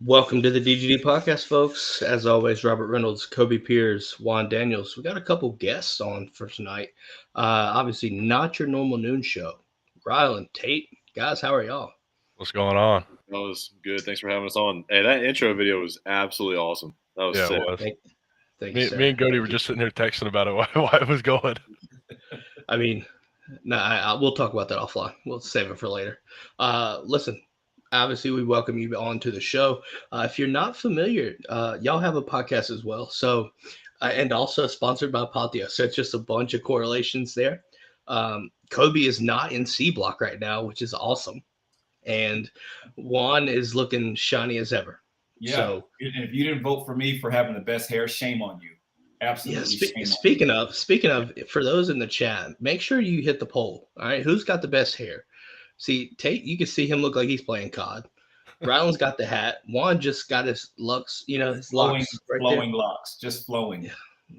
Welcome to the DGD podcast, folks. As always, Robert Reynolds, Kobe Pierce, Juan Daniels. We got a couple guests on for tonight. Obviously, not your normal noon show. Ryland, Tate, guys, how are y'all? What's going on? That was good. Thanks for having us on. Hey, that intro video was absolutely awesome. That was sick. It was. Thank you, sir. Me and Goody were just sitting here texting about it why it was going. I mean, we'll talk about that offline. We'll save it for later. Listen, obviously, we welcome you on to the show. If you're not familiar, y'all have a podcast as well. So, and also sponsored by Patio. So it's just a bunch of correlations there. Kobe is not in C block right now, which is awesome. And Juan is looking shiny as ever. Yeah. So, and if you didn't vote for me for having the best hair, shame on you. Absolutely. Yeah, speaking of, for those in the chat, make sure you hit the poll. All right, who's got the best hair? See, Tate, you can see him look like he's playing COD. Ryland's got the hat. Juan just got his locks, his flowing, locks right flowing there. locks, just flowing. Yeah.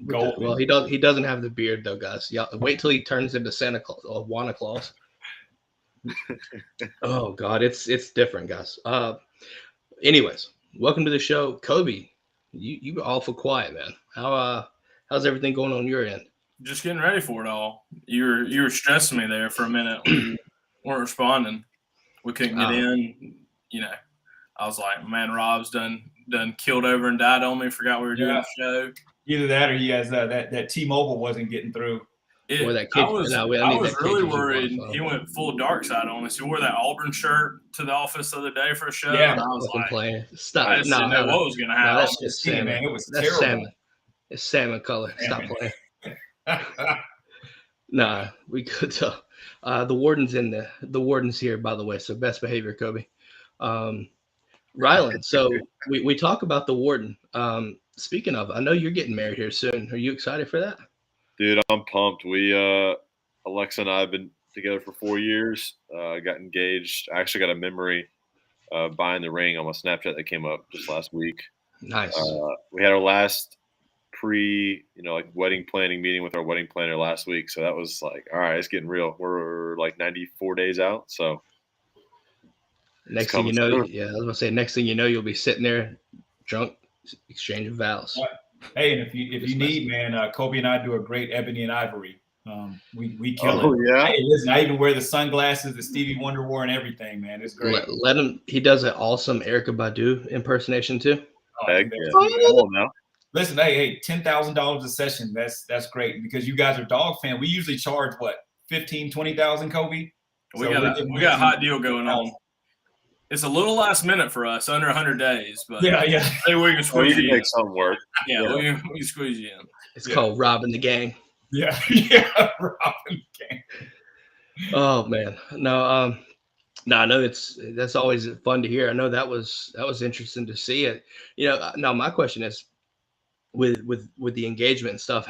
Golden. Well, he doesn't have the beard though, guys. Y'all wait till he turns into Santa Claus or Wanta Claus. Oh God, it's different, guys. Anyways, welcome to the show, Kobe. You were awful quiet, man. How's everything going on your end? Just getting ready for it all. You were stressing me there for a minute when you weren't responding. We couldn't get in. I was like, man, Rob's done killed over and died on me. Forgot we were doing the show. Either that or he has that T-Mobile wasn't getting through. I was really worried he went full dark side on us. He wore that Auburn shirt to the office the other day for a show. Yeah, and I was like, playing. Stop. I just didn't know what was going to happen. That's just salmon. Man, it was That's terrible. salmon. It's salmon color. Stop playing. Nah, we could tell. The warden's the warden's here, by the way. So best behavior, Kobe. Ryland. So we talk about the warden. Speaking of, I know you're getting married here soon. Are you excited for that? Dude, I'm pumped. We Alexa and I have been together for 4 years. Got engaged. I actually got a memory buying the ring on my Snapchat that came up just last week. Nice. We had our last wedding planning meeting with our wedding planner last week. So that was like, all right, it's getting real. We're like 94 days out. So next thing you know, I was gonna say, next thing you know, you'll be sitting there drunk, exchanging vows. Hey, and if you need, man, Kobe and I do a great ebony and ivory. We kill it. Oh yeah. Hey, listen, I even wear the sunglasses that Stevie Wonder wore and everything, man. It's great. Let him. He does an awesome Erykah Badu impersonation too. Heck yeah. Come on now. Listen, hey, $10,000 a session. That's great because you guys are dog fan. We usually charge what, 15, 20,000, Kobe. We got a hot deal going on. It's a little last minute for us, under 100 days, but yeah. Hey, we can squeeze you in. Make something work. Yeah, we can squeeze you in. It's called robbing the gang. Yeah, robbing the gang. Oh man, no, I know that's always fun to hear. I know that was interesting to see it. Now my question is, with the engagement and stuff,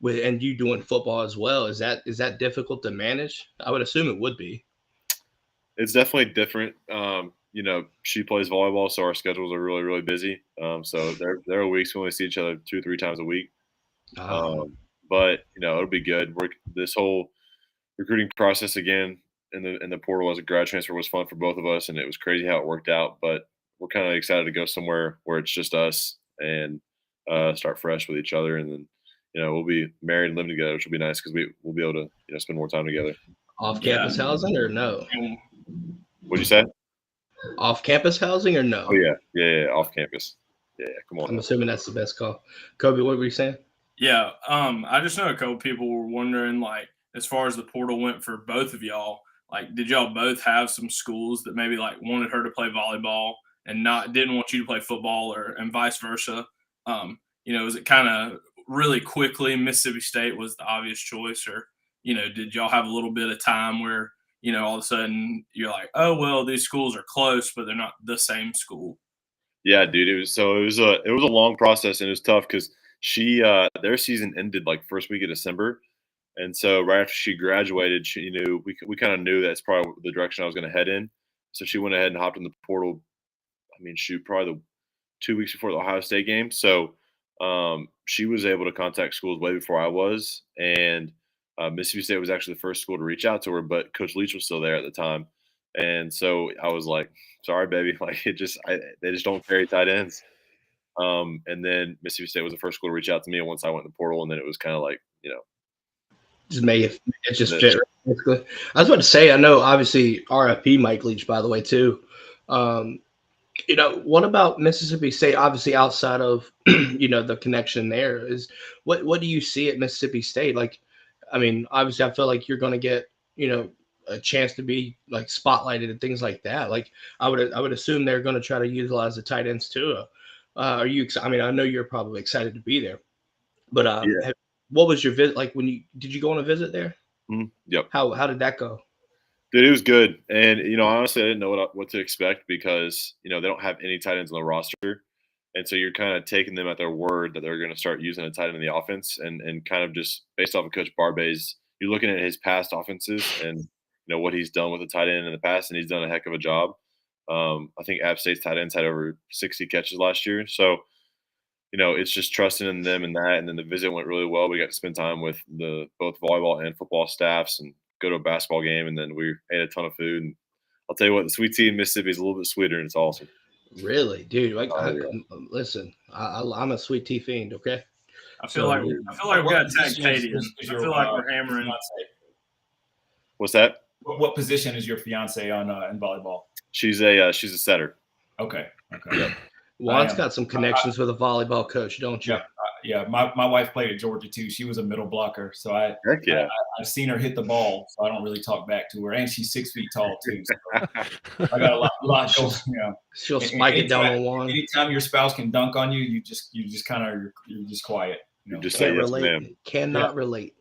and you doing football as well, is that difficult to manage? I would assume it would be. It's definitely different. She plays volleyball, so our schedules are really, really busy. So there are weeks when we see each other 2 or 3 times a week. But it'll be good. This whole recruiting process again in the portal as a grad transfer was fun for both of us, and it was crazy how it worked out. But we're kind of excited to go somewhere where it's just us and start fresh with each other, and then we'll be married and living together, which will be nice because we'll be able to spend more time together. Off-campus housing or no? What'd you say? Off-campus housing or no? Oh yeah, off campus. Yeah, come on. I'm assuming that's the best call. Kobe, what were you saying? Yeah, I just know a couple people were wondering, like, as far as the portal went for both of y'all, like, did y'all both have some schools that maybe like wanted her to play volleyball and didn't want you to play football, and vice versa? Was it kind of really quickly Mississippi State was the obvious choice, or did y'all have a little bit of time where all of a sudden you're like, oh well, these schools are close, but they're not the same school? Yeah, dude, it was a long process, and it was tough because their season ended like first week of December, and so right after she graduated, we kind of knew that's probably the direction I was going to head in. So she went ahead and hopped in the portal. I mean, probably the 2 weeks before the Ohio State game. So she was able to contact schools way before I was, and Mississippi State was actually the first school to reach out to her, but Coach Leach was still there at the time. And so I was like, sorry, baby. Like they just don't carry tight ends. And then Mississippi State was the first school to reach out to me. And once I went in the portal, and then it was kind of like, just make it just fit. Basically, I was about to say, I know obviously RFP Mike Leach, by the way, too. What about Mississippi State? Obviously, outside of the connection there is what do you see at Mississippi State? Like, I mean, obviously, I feel like you're going to get a chance to be like spotlighted and things like that. Like, I would assume they're going to try to utilize the tight ends too. Are you? I mean, I know you're probably excited to be there, but what was your visit like? Did you go on a visit there? Yep. How did that go? Dude, it was good. And, honestly, I didn't know what to expect because, they don't have any tight ends on the roster. And so you're kind of taking them at their word that they're going to start using a tight end in the offense and kind of just based off of Coach Barbay's, you're looking at his past offenses and, what he's done with the tight end in the past, and he's done a heck of a job. I think App State's tight ends had over 60 catches last year. So, it's just trusting in them and that. And then the visit went really well. We got to spend time with both volleyball and football staffs and go to a basketball game. And then we ate a ton of food. And I'll tell you what, the sweet tea in Mississippi is a little bit sweeter, and it's awesome. Really, dude? Listen, I'm a sweet tea fiend. Okay. I feel like we got to tag Katie. I feel like we're hammering. What's that? What position is your fiance on in volleyball? She's a setter. Okay. Yep. Juan's got some connections with a volleyball coach, don't you? Yeah. My wife played at Georgia too. She was a middle blocker, so I've seen her hit the ball. So I don't really talk back to her, and she's 6 feet tall too. So I got a lot going. She'll spike it down on Juan. Anytime your spouse can dunk on you, you just you're just quiet. You just can't say yes, relate. ma'am. Cannot relate.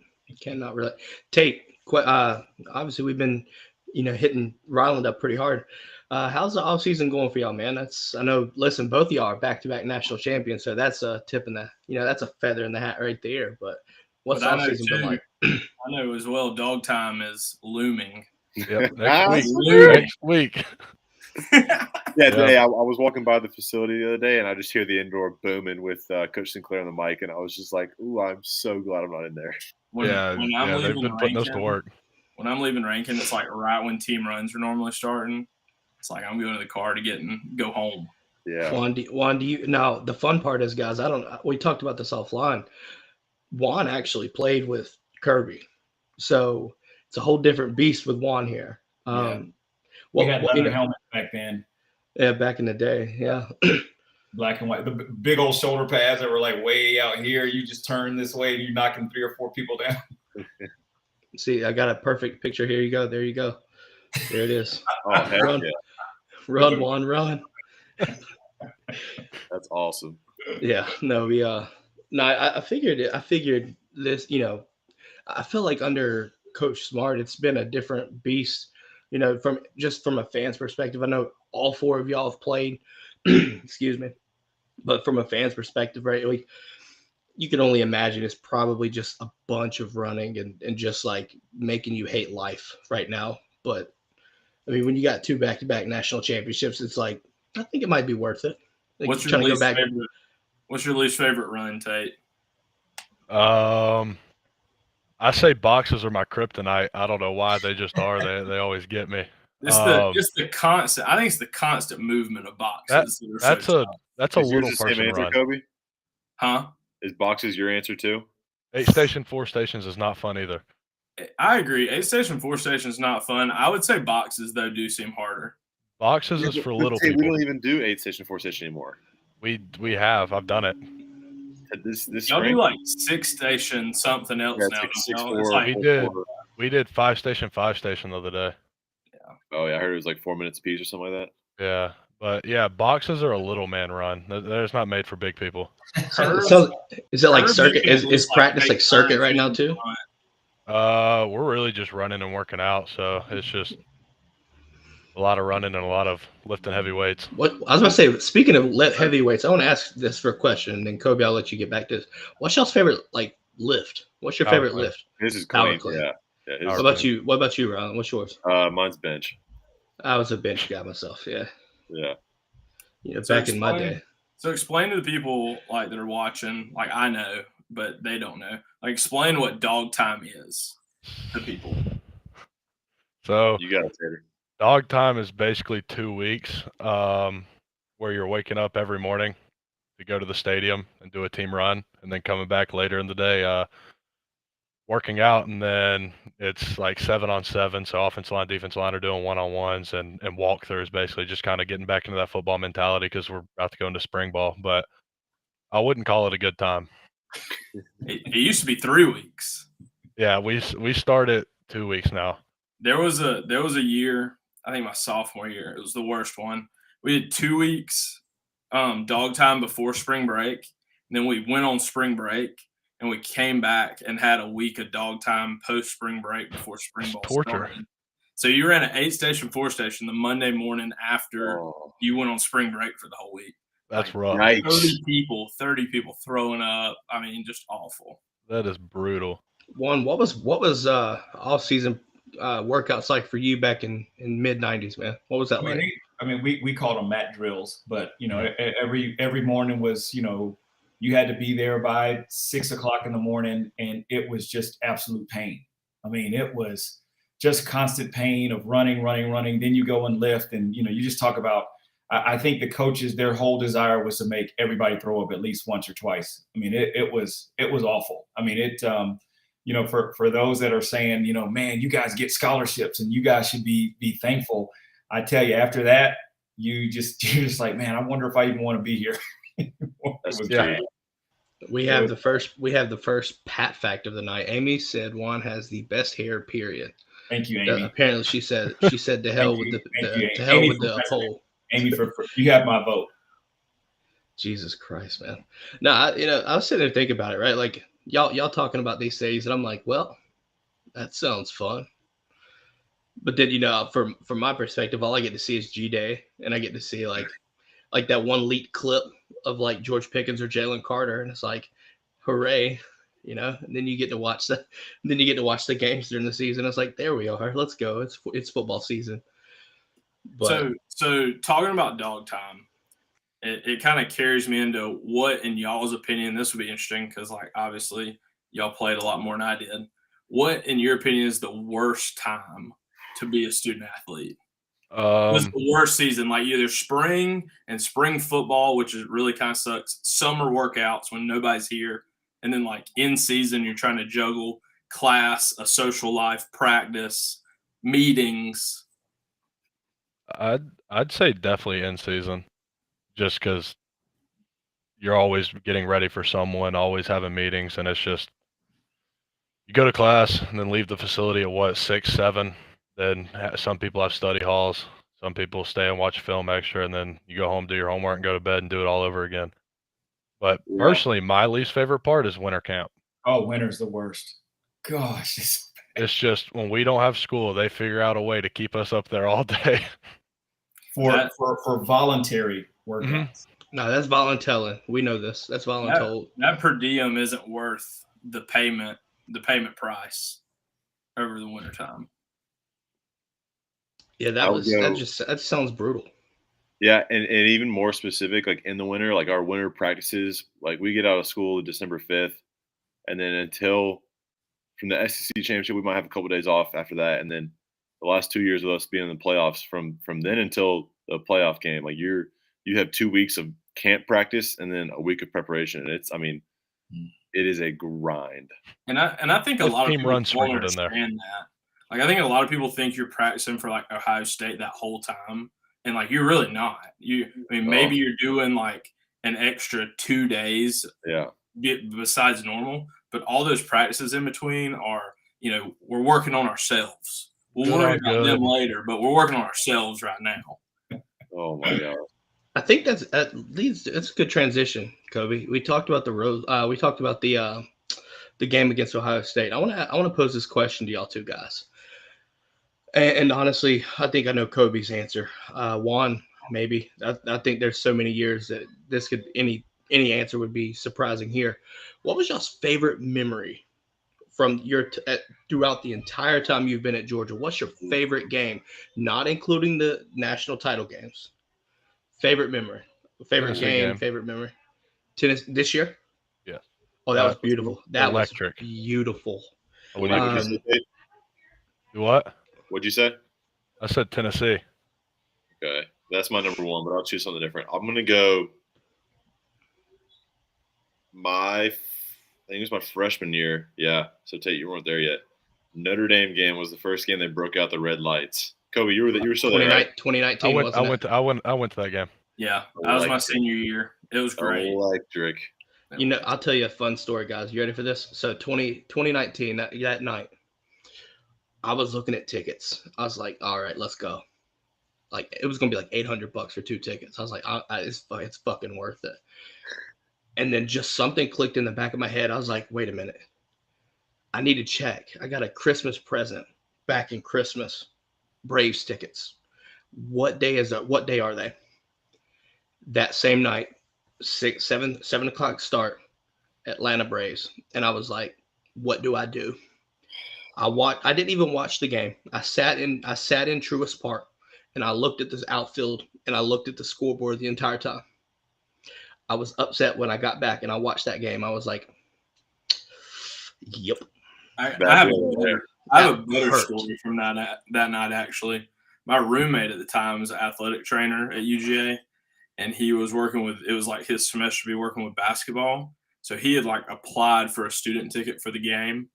Tate, obviously we've been hitting Ryland up pretty hard. How's the offseason going for y'all, man? I know, listen, both of y'all are back-to-back national champions, so that's a tip in the, that's a feather in the hat right there. But what's the offseason been like? I know as well, dog time is looming. Yep, next week. Today I was walking by the facility the other day, and I just hear the indoor booming with Coach Sinclair on the mic, and I was just like, ooh, I'm so glad I'm not in there. When I'm they've been putting us to work. When I'm leaving Rankin, it's like right when team runs are normally starting. It's like I'm going to the car to go home. Yeah. Juan, do you now? The fun part is, guys, we talked about this offline. Juan actually played with Kirby, so it's a whole different beast with Juan here. We had leather helmets back then. Yeah, back in the day. Yeah. Black and white, the big old shoulder pads that were like way out here. You just turn this way and you're knocking 3 or 4 people down. See, I got a perfect picture. Here you go. There you go. There it is. Oh, heck run, yeah. Run, Juan, run. That's awesome. Yeah. No, I figured it. I figured this, I feel like under Coach Smart, it's been a different beast, from a fan's perspective. I know all 4 of y'all have played, excuse me, but from a fan's perspective, right? Like, you can only imagine it's probably just a bunch of running and just like making you hate life right now. But I mean, when you got 2 back-to-back national championships, it's like, I think it might be worth it. Like, What's your least favorite run, Tate? I say boxes are my kryptonite. I don't know why, they just are. They always get me. It's the constant. I think it's the constant movement of boxes. That's a little person answer, run. Kobe? Huh? Is boxes your answer too? 8 station, 4 stations is not fun either. I agree. 8 station, 4 station is not fun. I would say boxes though do seem harder. Boxes is for little people. We don't even do 8 station, 4 station anymore. We have. I've done it. This y'all do like 6 station something else now. We did 5 station, 5 station the other day. Yeah. Oh yeah, I heard it was like 4 minutes a piece or something like that. Yeah, but yeah, boxes are a little man run. They're not made for big people. So is it like circuit? Is practice like circuit right now too? We're really just running and working out, so it's just a lot of running and a lot of lifting heavy weights. What I was going to say, speaking of heavy weights, I want to ask this for a question, and then Kobe, I'll let you get back to this. What's y'all's favorite lift? What's your favorite lift? This is clean. Yeah. What about you? What about you, Ryland? What's yours? Mine's bench. I was a bench guy myself. Yeah. Back in my day. So explain to the people like that are watching, like I know, but they don't know. Like explain what dog time is to people. So you got it, Tater. Dog time is basically 2 weeks, where you're waking up every morning to go to the stadium and do a team run, and then coming back later in the day, working out, and then it's like 7-on-7. So offensive line, defensive line are doing one-on-ones and walkthroughs, basically just kind of getting back into that football mentality because we're about to go into spring ball. But I wouldn't call it a good time. It used to be 3 weeks. Yeah, we started 2 weeks now. There was a year, I think my sophomore year, it was the worst one. We had 2 weeks dog time before spring break, and then we went on spring break, and we came back and had a week of dog time post spring break before spring ball started. So you ran an 8-station, 4-station the Monday morning after you went on spring break for the whole week. That's rough. 30 people throwing up. I mean, just awful. That is brutal. What was off season workouts like for you back in mid 90s, man? What was that like? We called them mat drills, but every morning was, you had to be there by 6 o'clock in the morning, and it was just absolute pain. I mean, it was just constant pain of running. Then you go and lift, and you just talk about. I think the coaches, their whole desire was to make everybody throw up at least once or twice. I mean, it was awful. I mean, for those that are saying, man, you guys get scholarships and you guys should be thankful. I tell you, after that, you're just like, man, I wonder if I even want to be here. We have the first Pat fact of the night. Amy said Juan has the best hair, period. Thank you, Amy. Apparently she said to hell with the poll. Amy, for you have my vote. Jesus Christ, man. No, I was sitting there thinking about it, right? Like y'all talking about these things, and I'm like, well, that sounds fun. But then, from my perspective, all I get to see is G-Day, and I get to see like that one leaked clip of like George Pickens or Jalen Carter, and it's like, hooray, And then you get to watch the games during the season. It's like, there we are, let's go. It's football season. But, so talking about dog time, it kind of carries me into what, in y'all's opinion, this would be interesting because, like, obviously y'all played a lot more than I did. What, in your opinion, is the worst time to be a student athlete? What's the worst season? Like either spring and spring football, which is really kind of sucks. Summer workouts when nobody's here, and then like in season, you're trying to juggle class, a social life, practice, meetings. I'd say definitely in season, just because you're always getting ready for someone, always having meetings, and it's just you go to class and then leave the facility at 6, 7. Then some people have study halls, some people stay and watch film extra, and then you go home, do your homework, and go to bed and do it all over again. But personally, my least favorite part is winter camp. Oh, winter's the worst. Gosh, it's just when we don't have school, they figure out a way to keep us up there all day. For voluntary workouts. Mm-hmm. No, that's voluntelling. We know this. That's voluntold. That per diem isn't worth the payment price over the wintertime. Yeah, that sounds brutal. Yeah, and even more specific, like in the winter, like our winter practices, like we get out of school December 5th, and then until from the SEC championship, we might have a couple of days off after that, and then the last 2 years of us being in the playoffs, from then until the playoff game, like you have 2 weeks of camp practice and then a week of preparation, and it is a grind. And I think a lot of people runs won't understand that. Like I think a lot of people think you're practicing for like Ohio State that whole time, and like you're really not. Maybe you're doing like an extra 2 days, besides normal, but all those practices in between are, we're working on ourselves. We'll worry about them later, but we're working on ourselves right now. Oh my God. I think that's a good transition, Kobe. We talked about we talked about the game against Ohio State. I want to pose this question to y'all two guys. And honestly, I think I know Kobe's answer. Juan, maybe. I think there's so many years that this could any answer would be surprising here. What was y'all's favorite memory from throughout the entire time you've been at Georgia? What's your favorite game, not including the national title games? Favorite memory, favorite memory. Tennis this year? Yeah. Oh, that was beautiful. That electric. Was beautiful. What? What'd you say? I said Tennessee. Okay, that's my number one, but I'll choose something different. I'm gonna go. I think it was my freshman year. Yeah. So Tate, you weren't there yet. Notre Dame game was the first game they broke out the red lights. Kobe, you were still there, right? 2019, wasn't it? I went to that game. Yeah, that was my senior year. It was great. Electric. You know, I'll tell you a fun story, guys. You ready for this? So 2019, that night, I was looking at tickets. I was like, all right, let's go. Like, it was going to be like $800 for 2 tickets. I was like, it's fucking worth it. And then just something clicked in the back of my head. I was like, wait a minute. I need to check. I got a Christmas present back in Christmas. Braves tickets. What day is that? What day are they? That same night, 7 o'clock start, Atlanta Braves. And I was like, what do I do? I didn't even watch the game. I sat in Truist Park and I looked at this outfield and I looked at the scoreboard the entire time. I was upset when I got back and I watched that game. I was like, yep. I have a better story from that night, actually. My roommate at the time was an athletic trainer at UGA, and he was working with – it was like his semester to be working with basketball. So he had, like, applied for a student ticket for the game,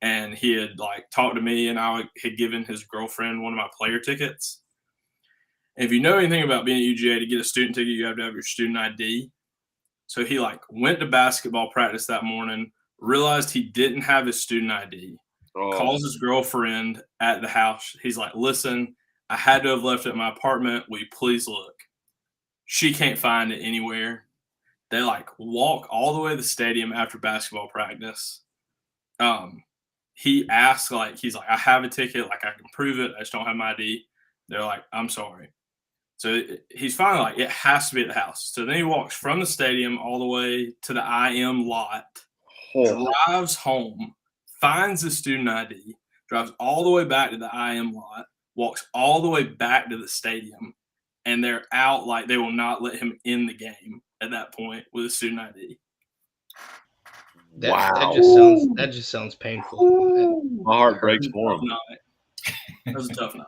and he had, like, talked to me, and I had given his girlfriend one of my player tickets. And if you know anything about being at UGA, to get a student ticket, you have to have your student ID. So he, like, went to basketball practice that morning, realized he didn't have his student ID, calls his girlfriend at the house. He's like, listen, I had to have left it at my apartment. Will you please look? She can't find it anywhere. They, like, walk all the way to the stadium after basketball practice. He asked, like, he's like, I have a ticket. Like, I can prove it. I just don't have my ID. They're like, I'm sorry. So he's finally like, it has to be at the house. So then he walks from the stadium all the way to the IM lot, drives home, finds the student ID, drives all the way back to the IM lot, walks all the way back to the stadium, and they're out. Like, they will not let him in the game at that point with a student ID. That just sounds painful. My heart breaks for him. That was a tough night.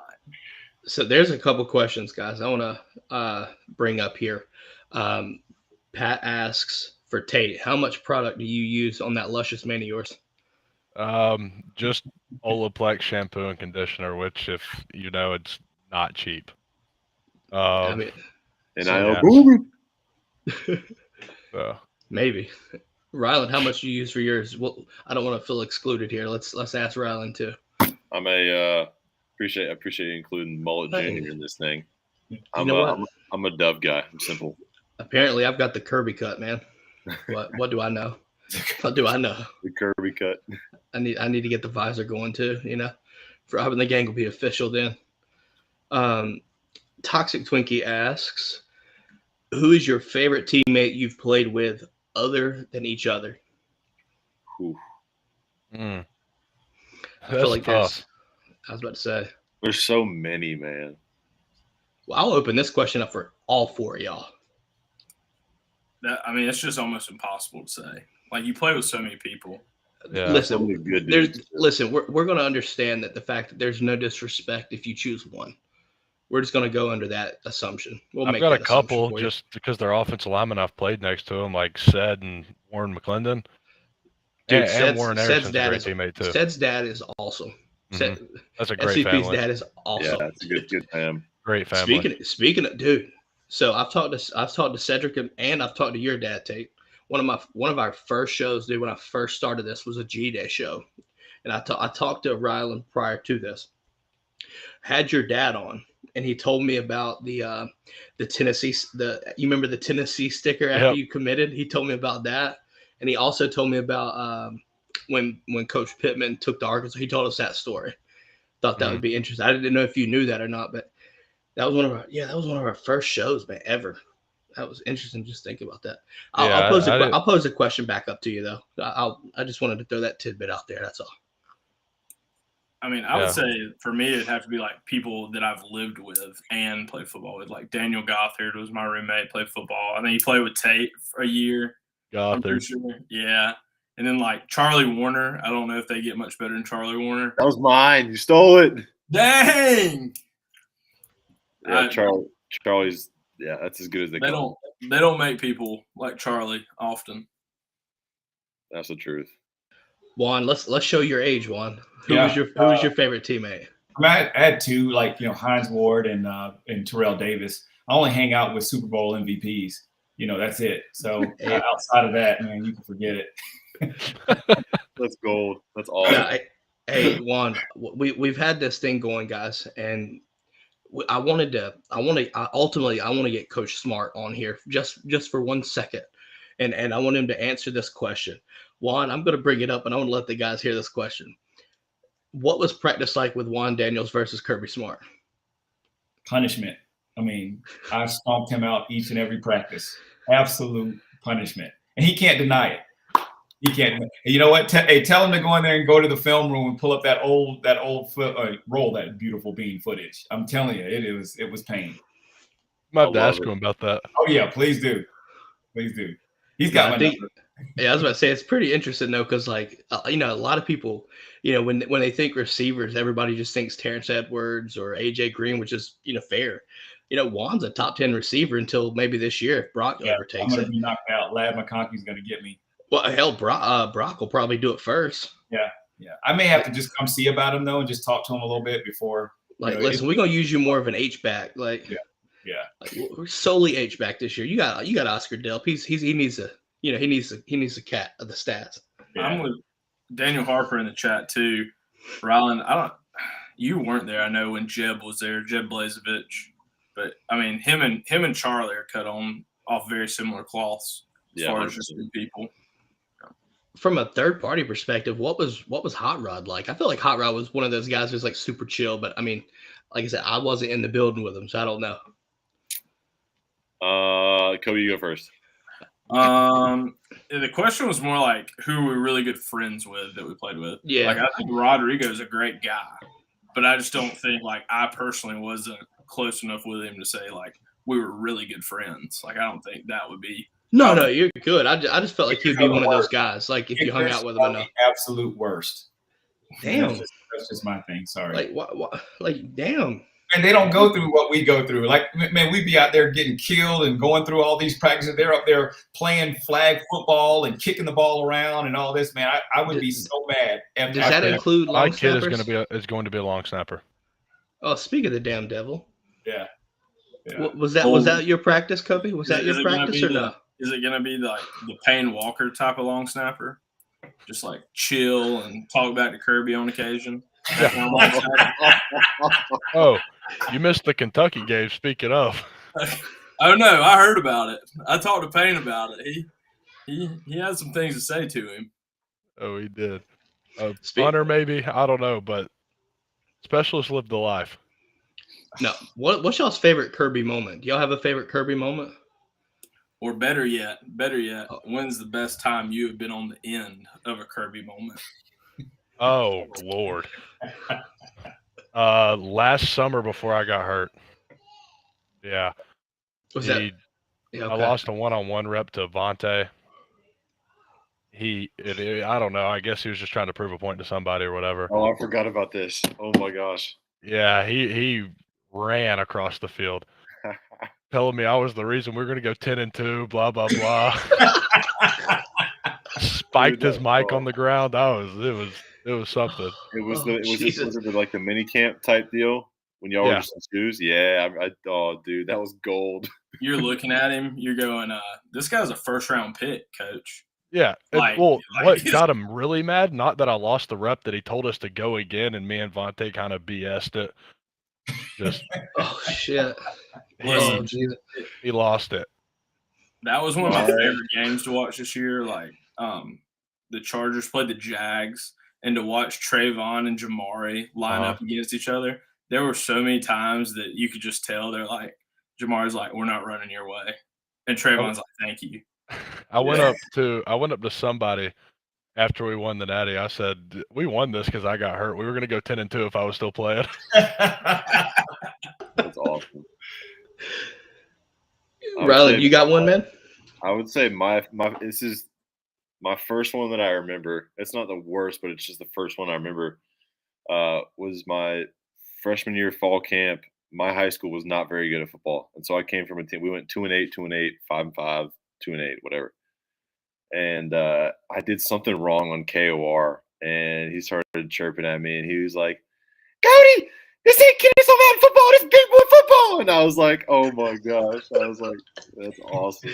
So there's a couple questions, guys, I want to bring up here. Pat asks for Tate, how much product do you use on that luscious mane of yours? Just Olaplex shampoo and conditioner, which, if you know, it's not cheap. I mean, so maybe. Ryland, how much do you use for yours? Well, I don't want to feel excluded here. Let's ask Ryland too. I'm I appreciate you including Mullet Jr. in this thing. I'm a Dove guy. I'm simple. Apparently, I've got the Kirby cut, man. What do I know? What do I know? The Kirby cut. I need to get the visor going too. You know, for Robbing the Gang will be official then. Toxic Twinkie asks, who is your favorite teammate you've played with other than each other? I feel like tough. I was about to say. There's so many, man. Well, I'll open this question up for all 4 of y'all. It's just almost impossible to say. Like, you play with so many people. Yeah. Listen, we're going to understand that the fact that there's no disrespect if you choose one. We're just going to go under that assumption. I've got a couple just because they're offensive linemen I've played next to them, like Sed and Warren McClendon. Dude, and Warren Anderson's a great teammate too. Sed's dad is awesome. Mm-hmm. That's a great SCP's family. dad is awesome. Yeah, that's a good fam. Great family. Speaking of, dude. So I've talked to Cedric and I've talked to your dad, Tate. One of our first shows, dude, when I first started this was a G-Day show, and I talked to Ryland prior to this. Had your dad on, and he told me about the Tennessee you remember the Tennessee sticker after you committed? He told me about that, and he also told me about when Coach Pittman took the Arkansas. He told us that story. Thought that would be interesting. I didn't know if you knew that or not, but that was one of our first shows, man, ever. That was interesting. Just thinking about that. I'll pose a question back up to you though. I just wanted to throw that tidbit out there. That's all. I mean, I would say for me, it'd have to be like people that I've lived with and played football with. Like Daniel Gothard was my roommate, played football. I think he played with Tate for a year. Gothard. Sure. Yeah. And then like Charlie Warner. I don't know if they get much better than Charlie Warner. That was mine. You stole it. Dang. Yeah, Charlie's. Yeah, that's as good as they come. They don't make people like Charlie often. That's the truth. Juan, let's show your age, Juan. Who Yeah. was your favorite teammate? I had two, like Hines Ward and Terrell Davis. I only hang out with Super Bowl MVPs. That's it. So outside of that, man, you can forget it. That's gold. That's awesome. Yeah, hey, Juan, we've had this thing going, guys, and I want to get Coach Smart on here just for 1 second, and I want him to answer this question. Juan, I'm going to bring it up, and I want to let the guys hear this question. What was practice like with Juan Daniels versus Kirby Smart? Punishment. I mean, I stomped him out each and every practice. Absolute punishment, and he can't deny it. He can't. You know what? Tell him to go in there and go to the film room and pull up that old roll that beautiful bean footage. I'm telling you, it was pain. I have to ask him about that. Oh yeah, please do. He's got my number. Yeah, I was about to say it's pretty interesting though, because a lot of people, when they think receivers, everybody just thinks Terrence Edwards or AJ Green, which is fair. Juan's a top 10 receiver until maybe this year if Brock overtakes I'm gonna it. be knocked out. Ladd McConkey's gonna get me. Well, hell, Brock will probably do it first. Yeah. I may have to just come see about him though, and just talk to him a little bit before. Listen, we're gonna use you more of an H back. Yeah. We're solely H back this year. You got Oscar Delp. He needs a cat of the stats. Yeah. I'm with Daniel Harper in the chat too. Ryland, you weren't there. I know when Jeb was there, Jeb Blazevich, but I mean him and Charlie are cut off very similar cloths as far as just good people. From a third party perspective, what was Hot Rod like? I feel like Hot Rod was one of those guys who's super chill, but I mean, like I said, I wasn't in the building with him, so I don't know. Kobe, you go first. The question was more like who we're really good friends with that we played with. Yeah. I think Rodrigo's a great guy, but I just don't think I personally wasn't close enough with him to say we were really good friends. I don't think that would be. No, you're good. I just felt like he'd be one of those guys. If you hung out with him enough. Absolute worst. Damn. That's just my thing. Sorry. Damn. And they don't go through what we go through. Man, we'd be out there getting killed and going through all these practices. They're up there playing flag football and kicking the ball around and all this. Man, I would be so mad. Does that include long my kid snappers? is going to be a long snapper. Oh, speak of the damn devil. Yeah. Was that your practice, Kobe? Was that your practice or no? Is it going to be the Payne Walker type of long snapper? Just chill and talk back to Kirby on occasion? Oh, you missed the Kentucky game, speaking of. Oh, no, I heard about it. I talked to Payne about it. He had some things to say to him. Oh, he did. Punter, maybe? I don't know, but specialist lived the life. No. What's y'all's favorite Kirby moment? Do y'all have a favorite Kirby moment? Or better yet, when's the best time you have been on the end of a Kirby moment? Oh, Lord. Last summer before I got hurt. Yeah. I lost a one-on-one rep to Avante. I don't know. I guess he was just trying to prove a point to somebody or whatever. Oh, I forgot about this. Oh, my gosh. Yeah, he ran across the field. Telling me I was the reason we were going to go 10-2, blah, blah, blah. Spiked his mic on the ground. It was something. Was it the mini camp type deal when y'all were just in shoes? Yeah. Dude, that was gold. You're looking at him. You're going, this guy's a first-round pick, coach. Yeah. What got him really mad? Not that I lost the rep, that he told us to go again, and me and Vontae kind of BS'd it. Just oh shit! He lost it. That was one of my favorite games to watch this year. The Chargers played the Jags, and to watch Trayvon and Jamari line up against each other, there were so many times that you could just tell they're Jamari's we're not running your way, and Trayvon's thank you. I went up to somebody after we won the Natty. I said, we won this because I got hurt. We were going to go 10-2 if I was still playing. That's awesome. Ryland, you got one, man? I would say this is my first one that I remember. It's not the worst, but it's just the first one I remember. Was my freshman year fall camp. my high school was not very good at football, and so I came from a team. We went 2-8, 2-8, 5-5, 2-8, whatever. And I did something wrong on KOR, and he started chirping at me, and he was like, "Cody, this ain't kidding so bad football. This big boy football." And I was like, "Oh my gosh!" I was like, "That's awesome."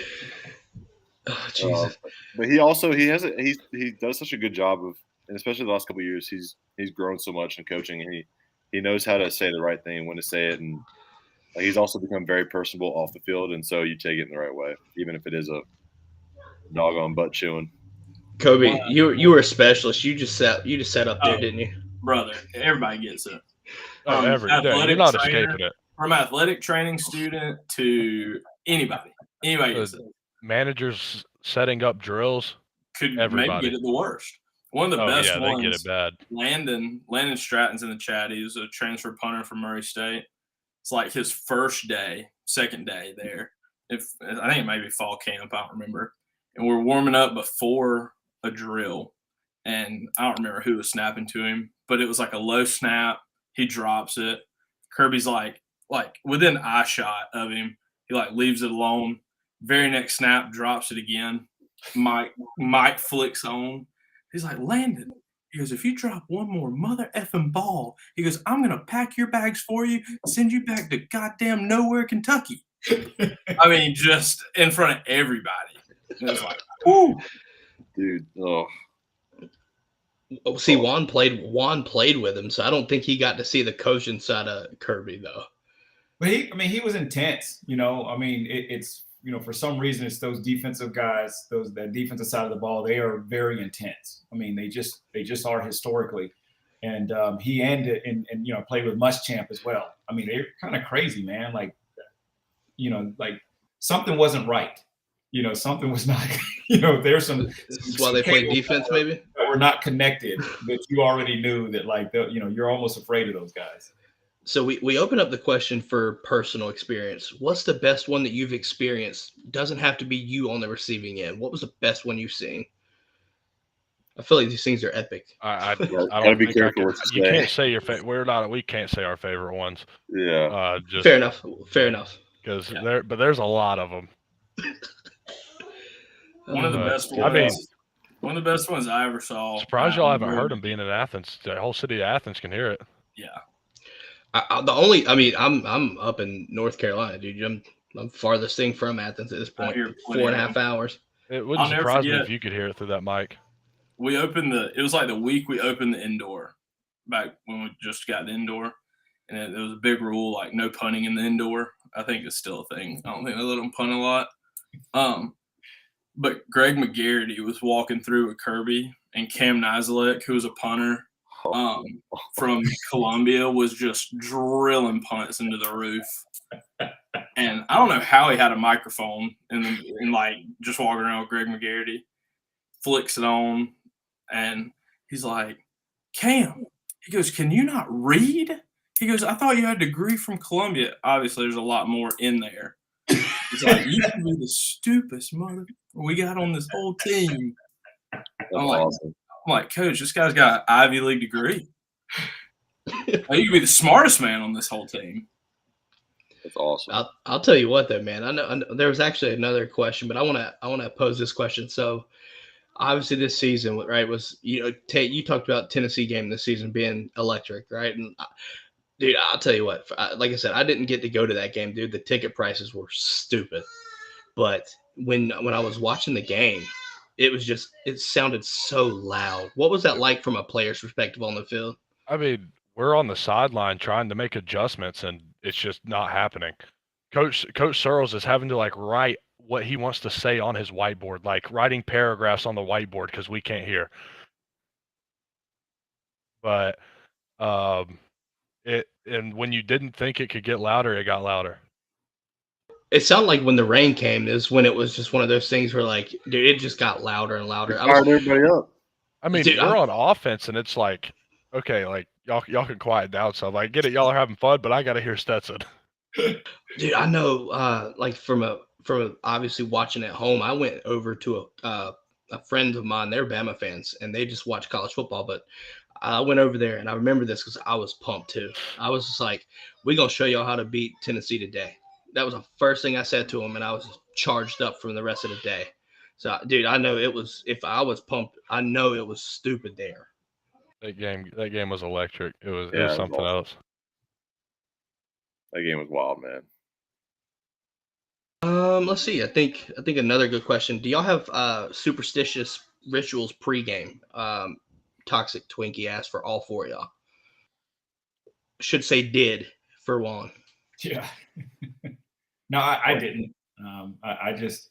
Oh, Jesus. But he also he does such a good job of, and especially the last couple of years, he's grown so much in coaching, and he knows how to say the right thing, when to say it, and he's also become very personable off the field, and so you take it in the right way, even if it is a doggone butt chewing. Kobe, you were a specialist. You just sat up there, didn't you? Brother, everybody gets it. You're not escaping it. From athletic training student to anybody gets it. Managers setting up drills. Could everybody maybe get it the worst. One of the best ones. They get it bad. Landon Stratton's in the chat. He was a transfer punter from Murray State. It's like his second day there. I think it may be fall camp, I don't remember. And we're warming up before a drill, and I don't remember who was snapping to him, but it was like a low snap. He drops it. Kirby's like within eye shot of him. He leaves it alone. Very next snap, drops it again. Mike flicks on. He's like, "Landon," he goes, "if you drop one more mother effing ball," he goes, "I'm going to pack your bags for you, send you back to goddamn nowhere, Kentucky." I mean, just in front of everybody. It was like, whoo. Dude, oh. See, Juan played with him, so I don't think he got to see the coaching side of Kirby, though. But he was intense. It's for some reason it's those defensive guys, that defensive side of the ball. They are very intense. They just are historically. And he ended and played with Muschamp as well. They're kind of crazy, man. Something wasn't right. Something was not. There's some. This is why they play defense, maybe. We're not connected, but you already knew that. You're almost afraid of those guys. So we open up the question for personal experience. What's the best one that you've experienced? Doesn't have to be you on the receiving end. What was the best one you've seen? I feel like these things are epic. I don't be careful what you say. Can't say your favorite. We can't say our favorite ones. Yeah. Fair enough. Because there's a lot of them. One of the best ones. One of the best ones I ever saw. Surprised y'all haven't heard them being in Athens. The whole city of Athens can hear it. Yeah. I'm up in North Carolina, dude. I'm farthest thing from Athens at this point. 4.5 hours. It wouldn't surprise me if you could hear it through that mic. It was like the week we opened the indoor, back when we just got the indoor, and there was a big rule, no punting in the indoor. I think it's still a thing. I don't think they let them punt a lot. But Greg McGarity was walking through with Kirby, and Cam Nizelek, who was a punter from Columbia, was just drilling punts into the roof. And I don't know how he had a microphone and just walking around with Greg McGarity. Flicks it on, and he's like, "Cam," he goes, "can you not read?" He goes, "I thought you had a degree from Columbia." Obviously, there's a lot more in there. He's like, "You can be the stupidest mother we got on this whole team." I'm like, "Coach, this guy's got an Ivy League degree. You can be the smartest man on this whole team." That's awesome. I'll tell you what, though, man. I know there was actually another question, but I want to pose this question. So, obviously, this season, right, was Tate, you talked about Tennessee game this season being electric, right? And dude, I'll tell you what. Like I said, I didn't get to go to that game, dude. The ticket prices were stupid. But when I was watching the game, it sounded so loud. What was that like from a player's perspective on the field? We're on the sideline trying to make adjustments, and it's just not happening. Coach Searles is having to write what he wants to say on his whiteboard, writing paragraphs on the whiteboard because we can't hear. But and when you didn't think it could get louder, it got louder. It sounded like when the rain came is when it was just one of those things where dude, it just got louder and louder. Fired everybody up. Dude, we're on offense, and it's like, okay, y'all can quiet down. So I'm get it, y'all are having fun, but I got to hear Stetson. Dude, I know, from obviously watching at home, I went over to a friend of mine. They're Bama fans, and they just watch college football. But I went over there, and I remember this because I was pumped too. I was just like, we're going to show y'all how to beat Tennessee today. That was the first thing I said to him, and I was charged up from the rest of the day. So, dude, I know it was, if I was pumped, I know it was stupid there. That game was electric. It was Yeah, something awesome. else. That game was wild, man. Let's see. I think another good question. Do y'all have superstitious rituals pregame? Toxic Twinkie asked for all four of y'all. Should say did for Juan. Yeah. No, I didn't. I just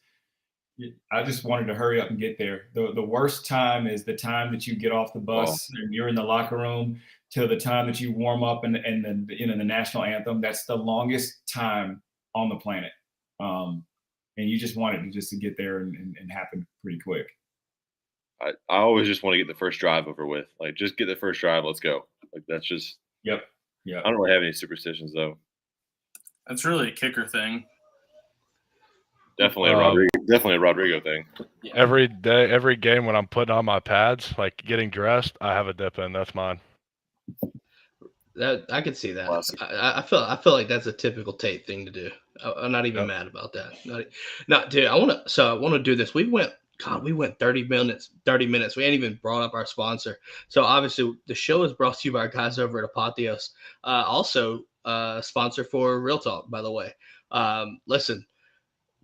wanted to hurry up and get there. The worst time is the time that you get off the bus and you're in the locker room till the time that you warm up and then the national anthem. That's the longest time on the planet. And you just want it to get there and happen pretty quick. I always just want to get the first drive over with. Like, just get the first drive. Let's go. Like, that's just. Yep. Yeah. I don't really have any superstitions though. That's really a kicker thing. Definitely a Rodrigo thing. Yeah. Every day, every game when I'm putting on my pads, like getting dressed, I have a dip in. That's mine. That I could see that. I feel like that's a typical Tate thing to do. I'm not even mad about that. Not dude. I want to do this. We went 30 minutes. We ain't even brought up our sponsor. So obviously the show is brought to you by our guys over at Apotheos. Also sponsor for Real Talk, by the way. Listen,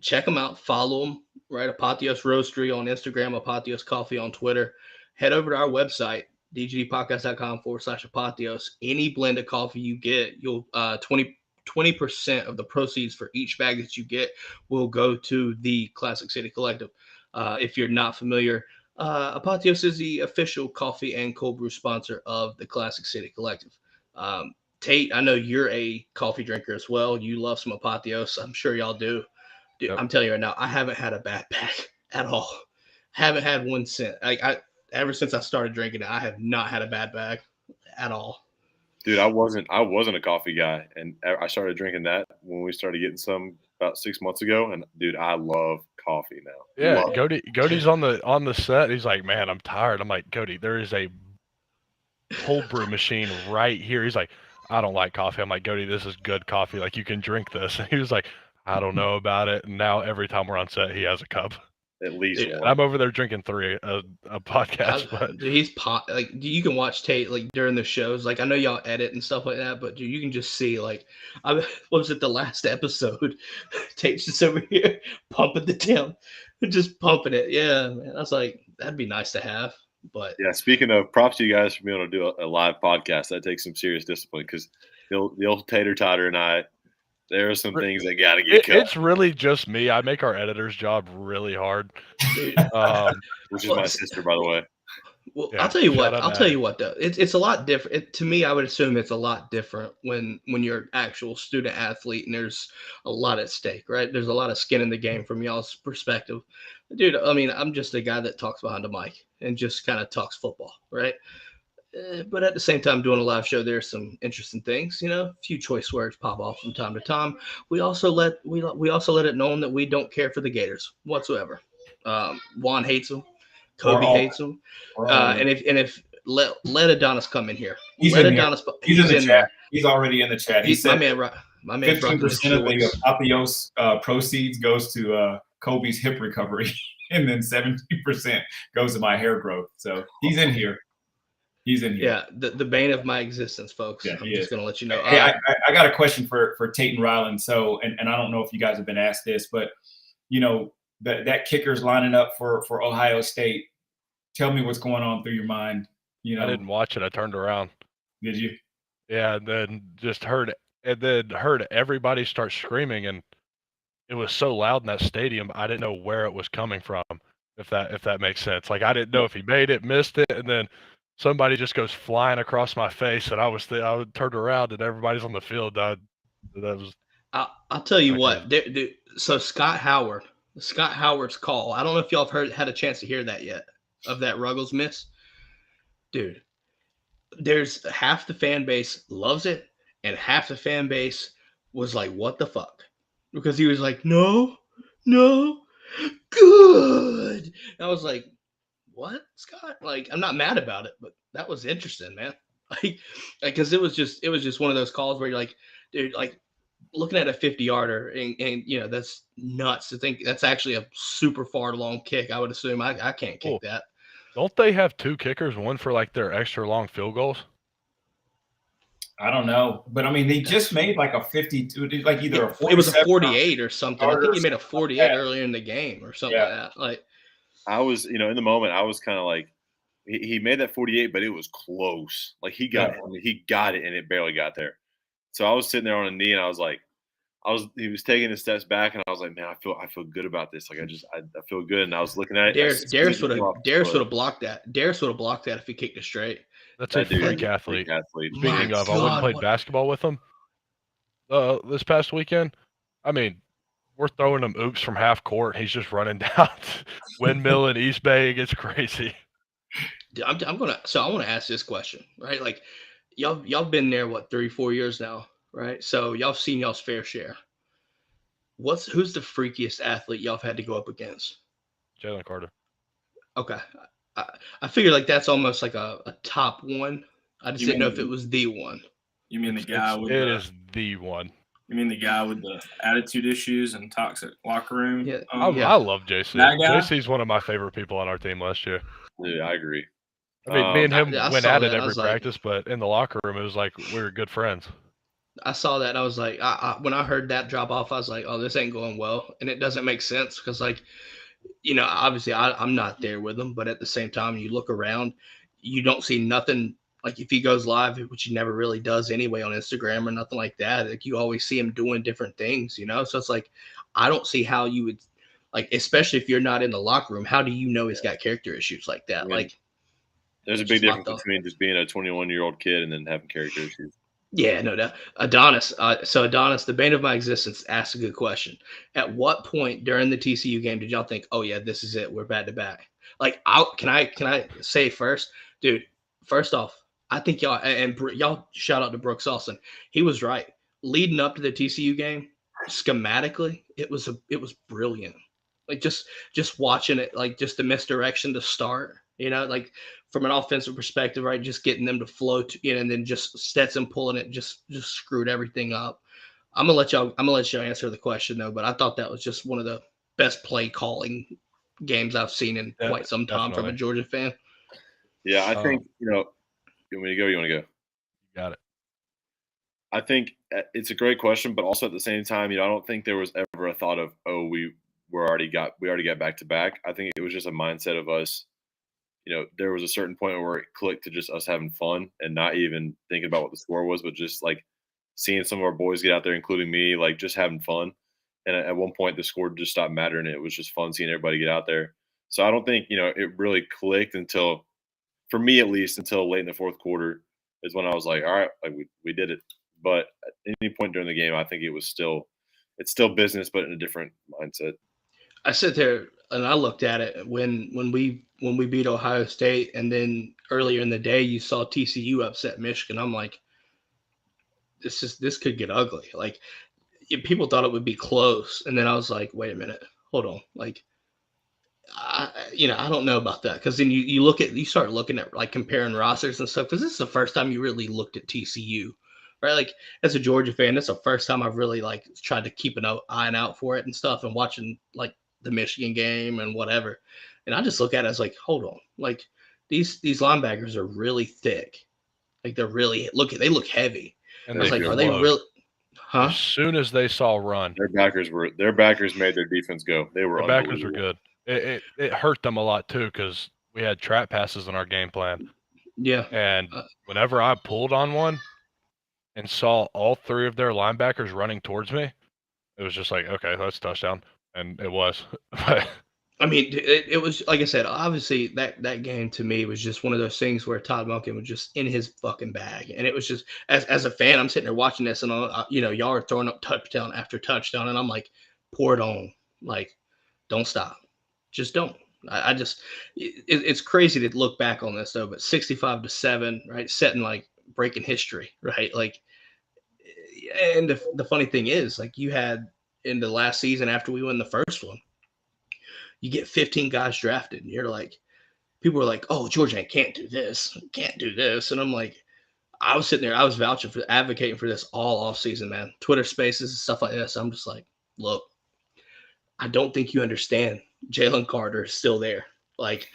check them out. Follow them. Right, Apotheos Roastery on Instagram, Apotheos Coffee on Twitter. Head over to our website, dgdpodcast.com/Apotheos. Any blend of coffee you get, you'll 20% of the proceeds for each bag that you get will go to the Classic City Collective. If you're not familiar, Apotheos is the official coffee and cold brew sponsor of the Classic City Collective. Tate, I know you're a coffee drinker as well. You love some Apotheos. I'm sure y'all do. Dude, I'm telling you right now, I haven't had a bad bag at all. Haven't had one cent. Ever since I started drinking it, I have not had a bad bag at all. Dude, I wasn't a coffee guy, and I started drinking that when we started getting some about 6 months ago. And dude, I love coffee now. Yeah, Gode's on the set. He's like, man, I'm tired. I'm like, Gode, there is a cold brew machine right here. He's like, I don't like coffee. I'm like, Gode, this is good coffee. Like, you can drink this. And he was like, I don't know about it. And now every time we're on set, he has a cup. At least one. I'm over there drinking 3 a podcast. But dude, he's like, you can watch Tate like during the shows. Like, I know y'all edit and stuff like that, but dude, you can just see like, what was it, the last episode? Tate's just over here pumping the damn, just pumping it. Yeah, man. I was like, that'd be nice to have. But yeah, speaking of, props to you guys for being able to do a live podcast. That takes some serious discipline because the old Tater Totter and I. There are some things that got to get cut. It's really just me. I make our editor's job really hard. Which is my sister, by the way. Well, yeah, I'll tell you what, though. It's a lot different. To me, I would assume it's a lot different when you're an actual student athlete and there's a lot at stake, right? There's a lot of skin in the game from y'all's perspective. Dude, I mean, I'm just a guy that talks behind a mic and just kind of talks football, right? But at the same time, doing a live show, there's some interesting things, a few choice words pop off from time to time. We also let it known that we don't care for the Gators whatsoever. Juan hates them. Kobe hates them. And if let Adonis come in here. He's in the chat. He's already in the chat. He said my man 15% of the Apotheos proceeds goes to Kobe's hip recovery, and then 17% goes to my hair growth. So he's in here. He's in here. Yeah, the bane of my existence, folks. Yeah, I'm just going to let you know. Hey, I got a question for Tate and Ryland. So, and I don't know if you guys have been asked this, but, that kicker's lining up for Ohio State. Tell me what's going on through your mind. I didn't watch it. I turned around. Did you? Yeah, and then heard everybody start screaming, and it was so loud in that stadium, I didn't know where it was coming from, if that makes sense. Like, I didn't know if he made it, missed it, and then somebody just goes flying across my face, and I turned around, and everybody's on the field. I'll tell you what. So Scott Howard's call. I don't know if y'all have had a chance to hear that yet of that Ruggles miss, dude. There's half the fan base loves it, and half the fan base was like, "What the fuck?" Because he was like, "No, good." And I was like, what, Scott? Like, I'm not mad about it, but that was interesting, man. Like, because it was just one of those calls where you're like, dude, like looking at a 50-yarder, and that's nuts to think that's actually a super far long kick. I would assume I can't kick Cool. that. Don't they have 2 kickers, one for like their extra long field goals? I don't know, but I mean, they just made like a 52, like either a 47. It was a 48 or something. I think he made a 48 like earlier in the game or something like that. Like, I was, in the moment, I was kind of like, he made that 48, but it was close. Like he got it, and it barely got there. So I was sitting there on a knee, and I was like, he was taking the steps back, and I was like, man, I feel good about this. Like I feel good. And I was looking at it. Darius would have blocked that. Darius would have blocked that if he kicked it straight. That's a freak athlete. Speaking of, I went and played basketball with him this past weekend. I mean, we're throwing him oops from half court. He's just running down Windmill and East Bay. It gets crazy. I want to ask this question, right? Like, y'all been there 3-4 years now, right? So y'all seen y'all's fair share. Who's the freakiest athlete y'all have had to go up against? Jalen Carter. Okay, I figured like that's almost like a top one. I just didn't know if it was the one. You mean the guy with it is the one. You mean the guy with the attitude issues and toxic locker room? Yeah, I love JC. JC's one of my favorite people on our team last year. Yeah, I agree. I mean, me and him went at it every practice, but in the locker room, it was like we were good friends. I saw that, and I was like, when I heard that drop off, I was like, oh, this ain't going well. And it doesn't make sense because, like, obviously I'm not there with him, but at the same time, you look around, you don't see nothing. Like, if he goes live, which he never really does anyway on Instagram or nothing like that, like, you always see him doing different things, So it's like, I don't see how you would, like, especially if you're not in the locker room, how do you know he's got character issues like that? Yeah. Like, there's a big difference between just being a 21-year-old kid and then having character issues. Yeah, no doubt. Adonis. So Adonis, the bane of my existence, asked a good question. At what point during the TCU game did y'all think, oh yeah, this is it, we're back to back? Like, can I say first, dude? First off, I think y'all shout out to Brooks Austin. He was right. Leading up to the TCU game, schematically, it was brilliant. Like just watching it, like just the misdirection to start, like from an offensive perspective, right? Just getting them to float, and then just Stetson pulling it, just screwed everything up. I'm gonna let y'all answer the question though, but I thought that was just one of the best play calling games I've seen in quite some time from a Georgia fan. Yeah, I think you want me to go. You want to go? Got it. I think it's a great question, but also at the same time, I don't think there was ever a thought of, oh, we already got back to back. I think it was just a mindset of us. There was a certain point where it clicked to just us having fun and not even thinking about what the score was, but just like seeing some of our boys get out there, including me, like just having fun. And at one point, the score just stopped mattering. It was just fun seeing everybody get out there. So I don't think, it really clicked until, for me at least, until late in the fourth quarter is when I was like, all right, like we did it. But at any point during the game, I think it's still business, but in a different mindset. I sit there and I looked at it when we beat Ohio State, and then earlier in the day you saw TCU upset Michigan. I'm like, this could get ugly. Like, people thought it would be close, and then I was like, wait a minute, hold on. Like, I don't know about that, because then you start looking at like comparing rosters and stuff, because this is the first time you really looked at TCU. Right, like as a Georgia fan, that's the first time I've really like tried to keep an eye out for it and stuff, and watching like the Michigan game and whatever. And I just look at it as like, hold on, like these linebackers are really thick, like they look heavy. And I was like, are they really? Huh? As soon as they saw run, their backers made their defense go. Their backers were good. It hurt them a lot too, because we had trap passes in our game plan. Yeah. And whenever I pulled on one and saw all three of their linebackers running towards me, it was just like, okay, that's touchdown. And it was. I mean, it was, like I said, obviously that game to me was just one of those things where Todd Monken was just in his fucking bag. And it was just, as a fan, I'm sitting there watching this, and y'all are throwing up touchdown after touchdown, and I'm like, pour it on. Like, don't stop. Just don't. It's crazy to look back on this though, but 65-7, right? Setting like breaking history, right? Like, and the funny thing is, like, you had in the last season after we won the first one, you get 15 guys drafted, and you're like, people were like, "Oh, Georgia can't do this, can't do this," and I'm like, I was sitting there, I was vouching for, advocating for this all off season, man. Twitter Spaces and stuff like this. I'm just like, look, I don't think you understand. Jalen Carter is still there. Like,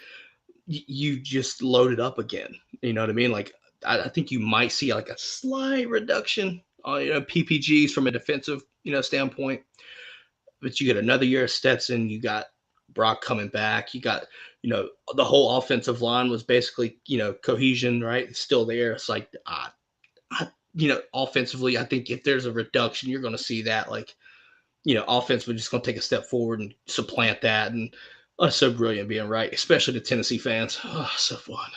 you just loaded up again. You know what I mean? Like, I think you might see like a slight reduction on PPGs from a defensive standpoint, but you get another year of Stetson. You got Brock coming back. You got the whole offensive line was basically cohesion, right? It's still there. It's like offensively, I think if there's a reduction, you're going to see that. Like, offense, we're just going to take a step forward and supplant that. And so brilliant being right, especially the Tennessee fans. Oh, so fun.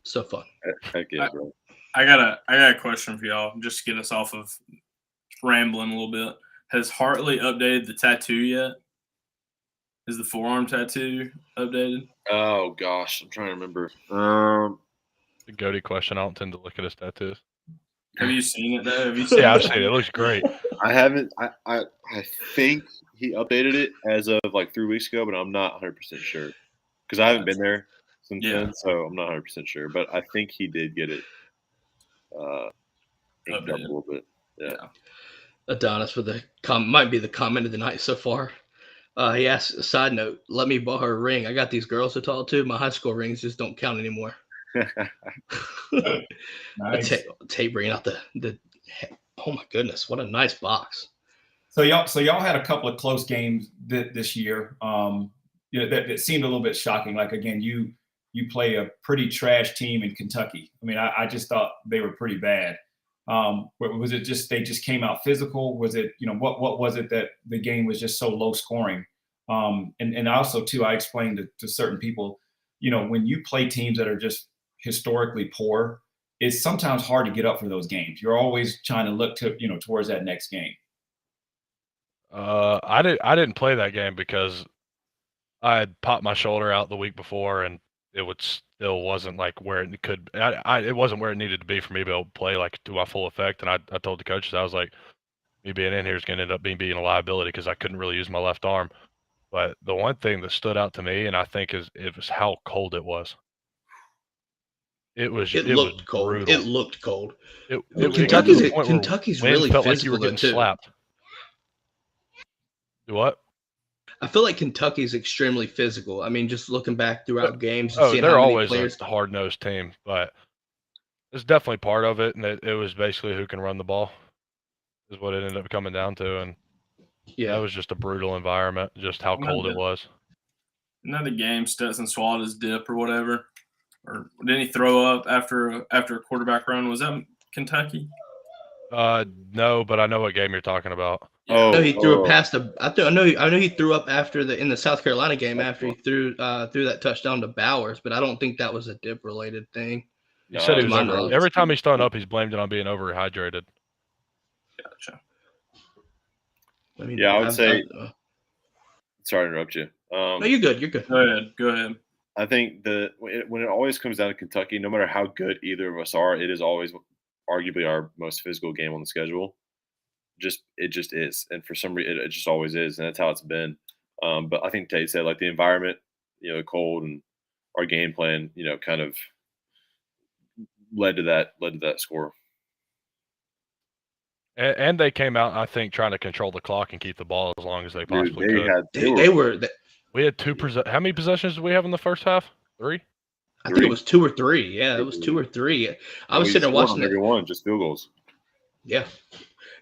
So fun. Heck yeah, bro. I got a question for y'all, just to get us off of rambling a little bit. Has Hartley updated the tattoo yet? Is the forearm tattoo updated? Oh gosh, I'm trying to remember. The Goede question. I don't tend to look at his tattoos. Have you seen it though? Have you seen Yeah, I've seen it. It looks great. I haven't. I think he updated it as of like 3 weeks ago, but I'm not 100% sure because I haven't been there since then, so I'm not 100% sure. But I think he did get it inked up a little bit. Yeah. Adonis for the might be the comment of the night so far. He asked, a side note, let me borrow her ring. I got these girls to talk to. My high school rings just don't count anymore. Nice. Tate bringing out the oh my goodness, what a nice box. So y'all had a couple of close games this year. That seemed a little bit shocking. Like again, you play a pretty trash team in Kentucky. I mean, I just thought they were pretty bad. Was it just they just came out physical? Was it what was it that the game was just so low scoring? And also too, I explained to certain people, when you play teams that are just historically poor, it's sometimes hard to get up for those games. You're always trying to look to towards that next game. I didn't play that game because I had popped my shoulder out the week before, and it still wasn't like where it could. It wasn't where it needed to be for me to be able to play like to my full effect. And I told the coaches, I was like, me being in here is going to end up being a liability because I couldn't really use my left arm. But the one thing that stood out to me, and I think it was how cold it was. It looked cold. Brutal. It looked cold. Kentucky's really felt physical like you were getting too. slapped. Do what? I feel like Kentucky's extremely physical. I mean, just looking back throughout games. Oh, they're always players... a hard-nosed team, but it's definitely part of it, and it was basically who can run the ball is what it ended up coming down to, and that was just a brutal environment, just how cold it was. Another game, Stetson swallowed his dip or whatever. Or didn't he throw up after a quarterback run? Was that Kentucky? No, but I know what game you're talking about. Oh, no, he threw it past the. I know he threw up in the South Carolina game after he threw that touchdown to Bowers, but I don't think that was a dip related thing. He said he was every time he's thrown up, he's blamed it on being overhydrated. Gotcha. I mean, I would say. Sorry to interrupt you. No, you're good. You're good. Go ahead. I think when it always comes down to Kentucky, no matter how good either of us are, it is always arguably our most physical game on the schedule. It just is, and for some reason, it just always is, and that's how it's been. But I think Tate said like the environment, the cold, and our game plan, kind of led to that score. And they came out, I think, trying to control the clock and keep the ball as long as they possibly could. We had how many possessions did we have in the first half? 3? I think it was 2 or 3. Yeah, it was 2 or 3. I was sitting there watching everyone, just field goals. Yeah,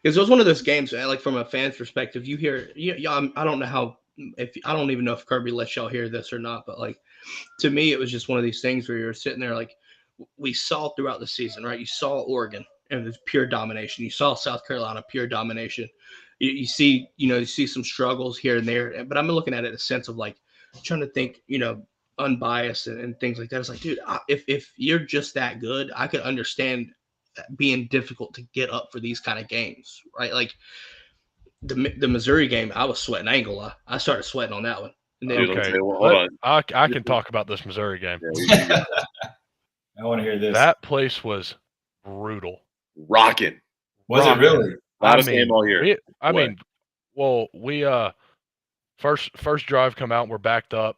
because it was one of those games, like from a fan's perspective, you hear, I don't know I don't even know if Kirby lets y'all hear this or not, but like to me, it was just one of these things where you're sitting there like we saw throughout the season, right? You saw Oregon and it was pure domination. You saw South Carolina, pure domination. You see some struggles here and there, but I'm looking at it in a sense of like trying to think, unbiased and things like that. It's like, dude, if you're just that good, I could understand being difficult to get up for these kind of games, right? Like the Missouri game, I was sweating. I ain't gonna lie. I started sweating on that one. And then, hold on. I can talk about this Missouri game. I want to hear this. That place was brutal. Rocking. Was it really? Loudest game all year. We first drive come out, we're backed up.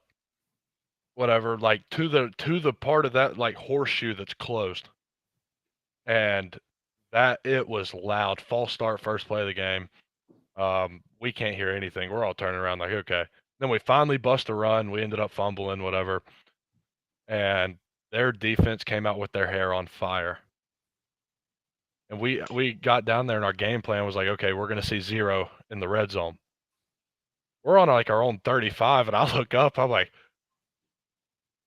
whatever, like to the part of that like horseshoe that's closed. And that it was loud. False start, first play of the game. We can't hear anything. We're all turning around like, okay. Then we finally bust a run. We ended up fumbling, whatever. And their defense came out with their hair on fire. And we got down there and our game plan was like, okay, we're going to see 0 in the red zone. We're on like our own 35, and I look up, I'm like,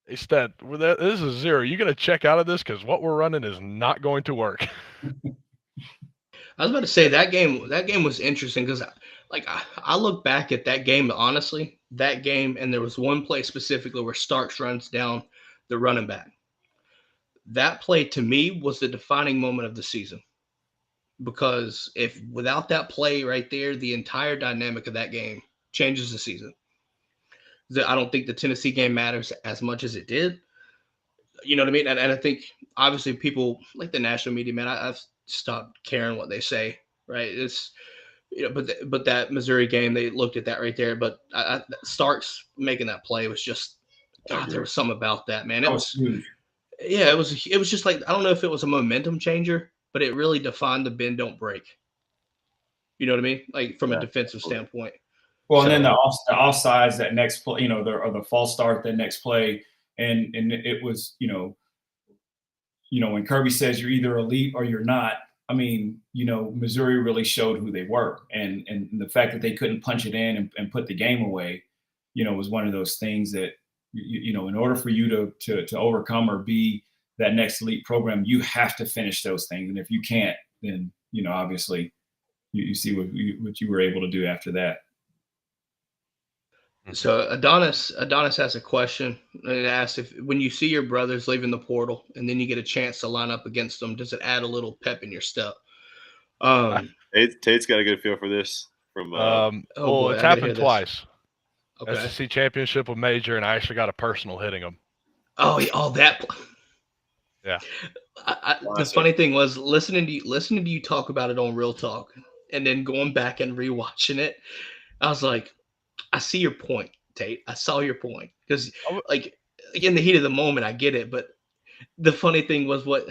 instead, this is 0. You going to check out of this? Because what we're running is not going to work. I was about to say that game was interesting because I look back at that game, honestly, that game, and there was one play specifically where Starks runs down the running back. That play to me was the defining moment of the season. Because if without that play right there, the entire dynamic of that game changes the season. I don't think the Tennessee game matters as much as it did. You know what I mean? And I think obviously people like the national media, man, I've stopped caring what they say, right? It's, but that Missouri game, they looked at that right there. But Starks making that play was just, God, there was something about that, man. It was huge. Yeah, it was just like, I don't know if it was a momentum changer, but it really defined the bend don't break. You know what I mean? Like from a defensive standpoint. Well, and then the offsides that next play, or the false start that next play, and it was, when Kirby says you're either elite or you're not. I mean, Missouri really showed who they were, and the fact that they couldn't punch it in and put the game away, was one of those things that in order for you to overcome or be that next elite program, you have to finish those things. And if you can't, then, obviously you see what you were able to do after that. So Adonis has a question, and it asks, if when you see your brothers leaving the portal and then you get a chance to line up against them, does it add a little pep in your step? Tate's got a good feel for this from it's happened twice. Okay. SEC championship with Major, and I actually got a personal hitting him. Oh, that. Yeah. The funny thing was listening to you talk about it on Real Talk, and then going back and rewatching it, I was like, I see your point, Tate. I saw your point because, like, in the heat of the moment, I get it. But the funny thing was what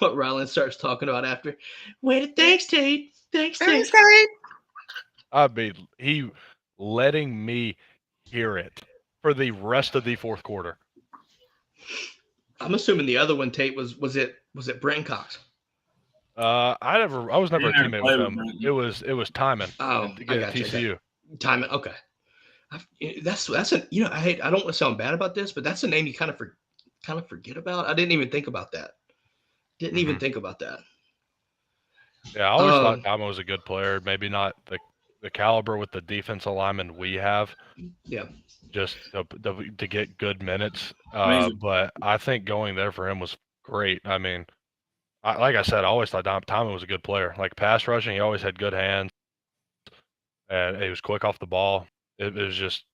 Ryland starts talking about after. Wait, thanks, Tate. Thanks, Tate. I mean, he letting me hear it for the rest of the fourth quarter. I'm assuming the other one, Tate, was it Brent Cox? I was never a teammate with him. It was Timon. Oh, to get TCU. Timon, okay. That's an I don't want to sound bad about this, but that's a name you kind of forget about. I didn't even think about that. Even think about that. Yeah, I always thought Timon was a good player. Maybe not the caliber with the defense alignment we have. Yeah. Just to get good minutes. But I think going there for him was great. I mean, like I said, I always thought Timon was a good player. Like pass rushing, he always had good hands. And he was quick off the ball. It was just,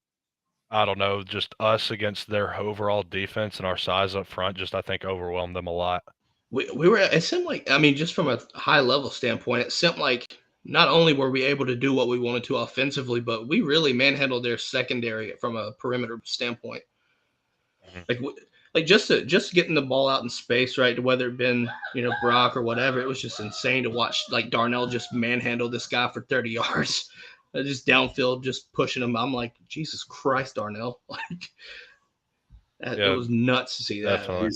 I don't know, just us against their overall defense and our size up front just, I think, overwhelmed them a lot. It seemed like, I mean, just from a high level standpoint, it seemed like not only were we able to do what we wanted to offensively, but we really manhandled their secondary from a perimeter standpoint. Like just getting the ball out in space, right? Whether it been, Brock or whatever, it was just insane to watch like Darnell just manhandle this guy for 30 yards. Just downfield, just pushing him. I'm like, Jesus Christ, Darnell! Like, it was nuts to see that. Definitely.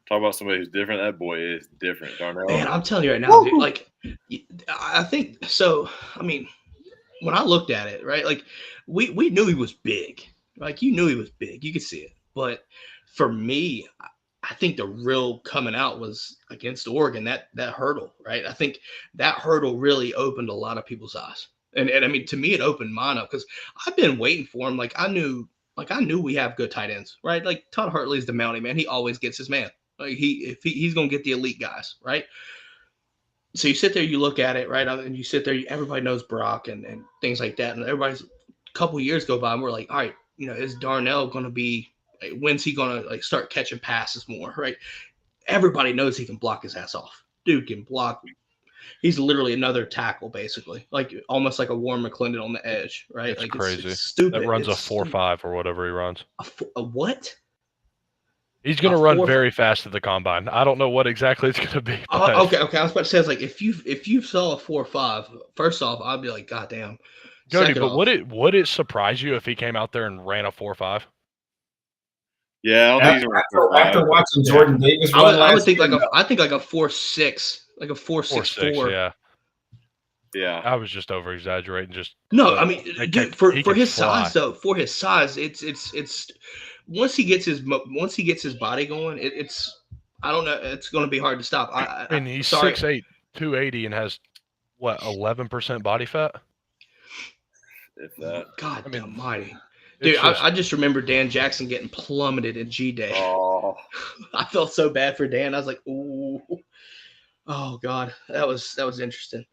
Talk about somebody who's different. That boy is different, Darnell. Man, I'm telling you right now, dude, like, I think so. I mean, when I looked at it, right, like we knew he was big. Like you knew he was big. You could see it. But for me, I think the real coming out was against Oregon. That hurdle, right? I think that hurdle really opened a lot of people's eyes. And I mean, to me, it opened mine up because I've been waiting for him. Like I knew we have good tight ends, right? Like Todd Hartley's the Mountie, man. He always gets his man. Like he's gonna get the elite guys, right? So you sit there, you look at it, right, and you sit there. Everybody knows Brock and things like that, and everybody's a couple years go by, and we're like, all right, is Darnell gonna be? Like, when's he gonna like start catching passes more, right? Everybody knows he can block his ass off. Dude can block. He's literally another tackle, basically, like almost like a Warren McClendon on the edge, right? It's like crazy. It's stupid. That runs it's a 4.5 or whatever he runs. A what? He's going to run very fast at the combine. I don't know what exactly it's going to be. Okay. I was about to say, like if you saw a 4.5, first off, I'd be like, God damn. Goody, but would it surprise you if he came out there and ran a 4.5? Yeah, I don't think after watching Jordan Davis run I would think like I think like a 4.6, like a 4.64. Yeah. Yeah. I was just over exaggerating. No, I mean, dude, for his size though, it's once he gets his body going, it's I don't know, it's going to be hard to stop. I mean, he's 6'8", 280, and has what, 11% body fat? If that. God almighty. Dude, I just remember Dan Jackson getting plummeted in G-Day. Oh. I felt so bad for Dan. I was like, ooh. Oh, God. That was interesting.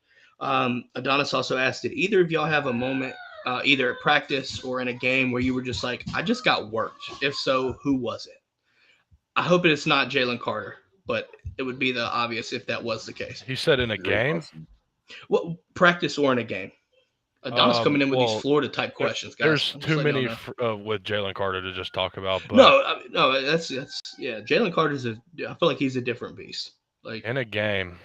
Adonis also asked, did either of y'all have a moment, either at practice or in a game, where you were just like, I just got worked? If so, who was it? I hope it's not Jalen Carter, but it would be the obvious if that was the case. He said in a game? Well, practice or in a game. Adonis coming in with these Florida-type questions, guys. There's too many with Jalen Carter to just talk about. But no, that's yeah. Jalen Carter's I feel like he's a different beast. Like in a game,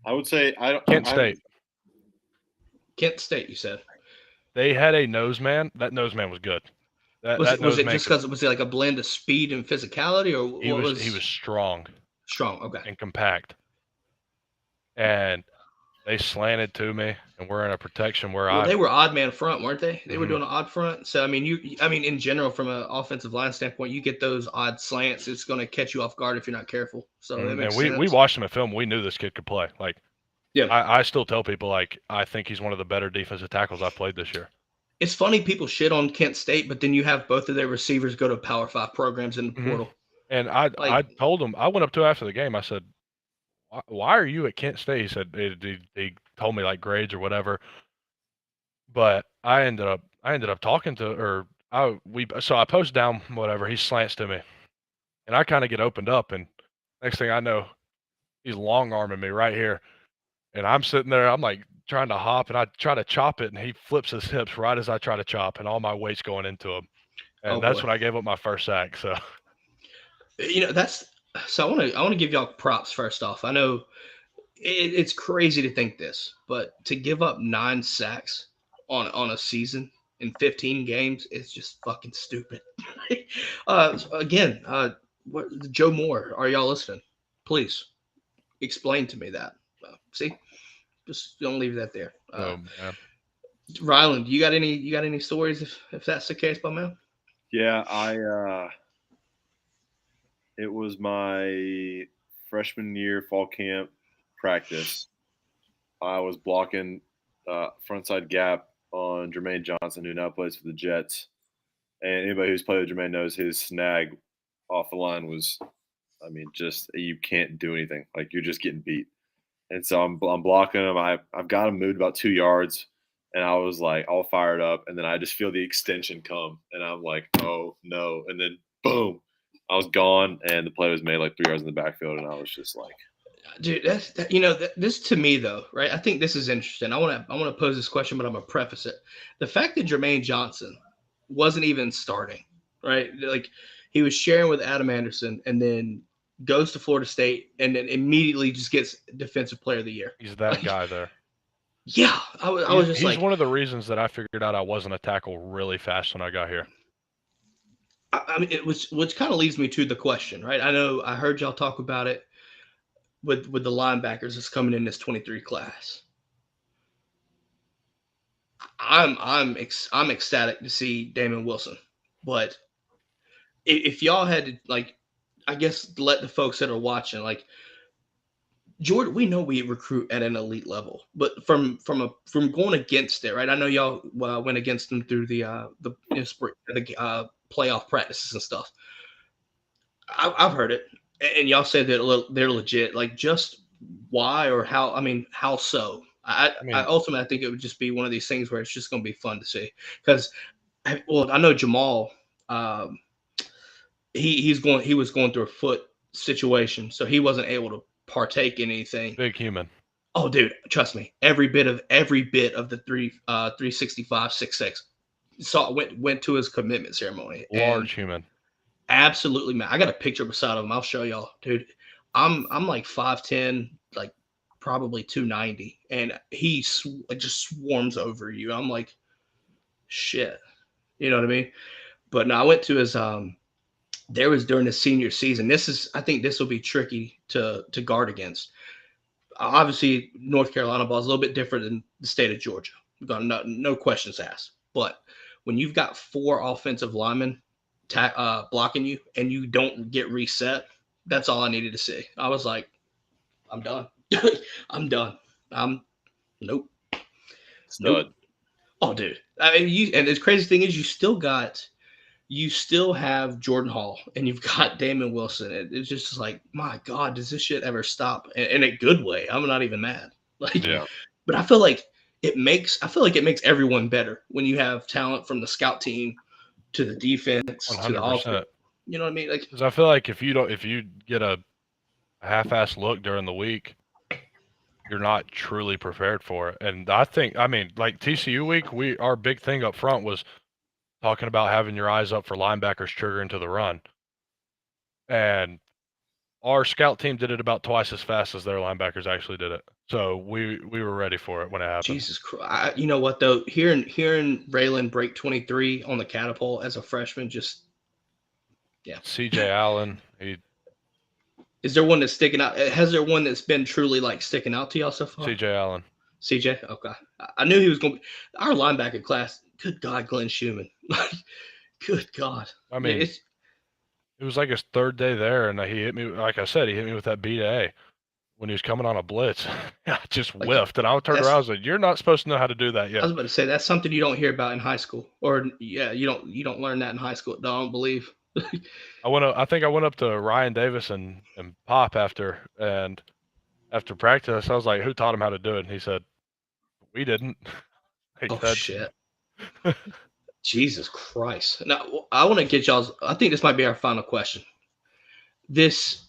I would say Kent State. Kent State, you said. They had a nose man. That nose man was good. Was it just because was it like a blend of speed and physicality, or he was strong. Strong, okay. And compact. And they slanted to me, and we're in a protection where they were odd man front, weren't they? They were doing an odd front. So I mean, in general, from an offensive line standpoint, you get those odd slants, it's going to catch you off guard if you're not careful. So that makes sense. We watched him at film. We knew this kid could play. Like, yeah, I still tell people, like, I think he's one of the better defensive tackles I've played this year. It's funny people shit on Kent State, but then you have both of their receivers go to Power 5 programs in the portal. And I told him, I went up to him after the game. I said, why are you at Kent State? He said he told me like grades or whatever. But I ended up talking to, or I post down whatever. He slants to me, and I kind of get opened up, and next thing I know, he's long arming me right here, and I'm sitting there. I'm like trying to hop, and I try to chop it, and he flips his hips right as I try to chop, and all my weight's going into him, and that's when I gave up my first sack. So, So I want to give y'all props first off. I know it's crazy to think this, but to give up 9 sacks on a season in 15 games is just fucking stupid. Again, Joe Moore, are y'all listening? Please explain to me that. See, just don't leave that there. Ryland, you got any stories if that's the case, my man? Yeah, it was my freshman year fall camp practice. I was blocking frontside gap on Jermaine Johnson, who now plays for the Jets. And anybody who's played with Jermaine knows his snag off the line was, I mean, just you can't do anything. Like, you're just getting beat. And so I'm blocking him. I've got him moved about 2 yards, and I was like all fired up. And then I just feel the extension come, and I'm like, oh no! And then boom, I was gone, and the play was made like 3 yards in the backfield, and I was just like, dude, this to me though, right? I think this is interesting. I want to pose this question, but I'm gonna preface it. The fact that Jermaine Johnson wasn't even starting, right? Like, he was sharing with Adam Anderson, and then goes to Florida State, and then immediately just gets Defensive Player of the Year. He's that guy there. Yeah, I was just he's one of the reasons that I figured out I wasn't a tackle really fast when I got here. I mean, which kind of leads me to the question, right? I know I heard y'all talk about it with the linebackers that's coming in this 23 class. I'm ecstatic to see Damon Wilson, but if y'all had to, like, I guess let the folks that are watching, like, Jordan, we know we recruit at an elite level, but from going against it, right? I know y'all went against them through the playoff practices and stuff. I've heard it, and y'all say that they're legit. Like, just why or how? I mean, how so? I ultimately, I think it would just be one of these things where it's just going to be fun to see. Because, well, I know Jamal. He was going through a foot situation, so he wasn't able to partake in anything. Big human. Oh, dude, trust me, every bit of the 365 6'6" went to his commitment ceremony. Large human. Absolutely, man. I got a picture beside him. I'll show y'all, dude. I'm like 5'10", like probably 290, and he just swarms over you. I'm like, shit, you know what I mean? But no, I went to his there was during the senior season. I think this will be tricky to guard against. Obviously, North Carolina ball is a little bit different than the state of Georgia. We've got no questions asked. But when you've got 4 offensive linemen blocking you and you don't get reset, that's all I needed to see. I was like, I'm done. I'm done. Nope. Stud. Nope. Oh, dude. I mean, and the crazy thing is, you still have Jordan Hall and you've got Damon Wilson. It's just like, my God, does this shit ever stop? In a good way. I'm not even mad. Like, Yeah. But I feel like it makes everyone better when you have talent from the scout team to the defense 100%. to the offense. You know what I mean? Like, because I feel like if you get a half-assed look during the week, you're not truly prepared for it. And I mean, like TCU week, our big thing up front was talking about having your eyes up for linebackers triggering to the run. And our scout team did it about twice as fast as their linebackers actually did it. So we were ready for it when it happened. Jesus Christ. You know what, though? Hearing Ryland break 23 on the catapult as a freshman, just, yeah. CJ Allen, Is there one that's sticking out? Has there one that's been truly, like, sticking out to y'all so far? CJ Allen. CJ? Okay. I knew he was going to be – our linebacker class, good God, Glenn Schumann. Good God. I mean, it was like his 3rd day there, and he hit me – like I said, he hit me with that B-to-A when he was coming on a blitz. I just whiffed, and I turned around and was like, you're not supposed to know how to do that yet. I was about to say, that's something you don't hear about in high school. Or, yeah, you don't learn that in high school. I don't believe. I think I went up to Ryan Davis and Pop after practice. I was like, who taught him how to do it? And he said, we didn't. Shit. Jesus Christ. Now, I want to get y'all's – I think this might be our final question. This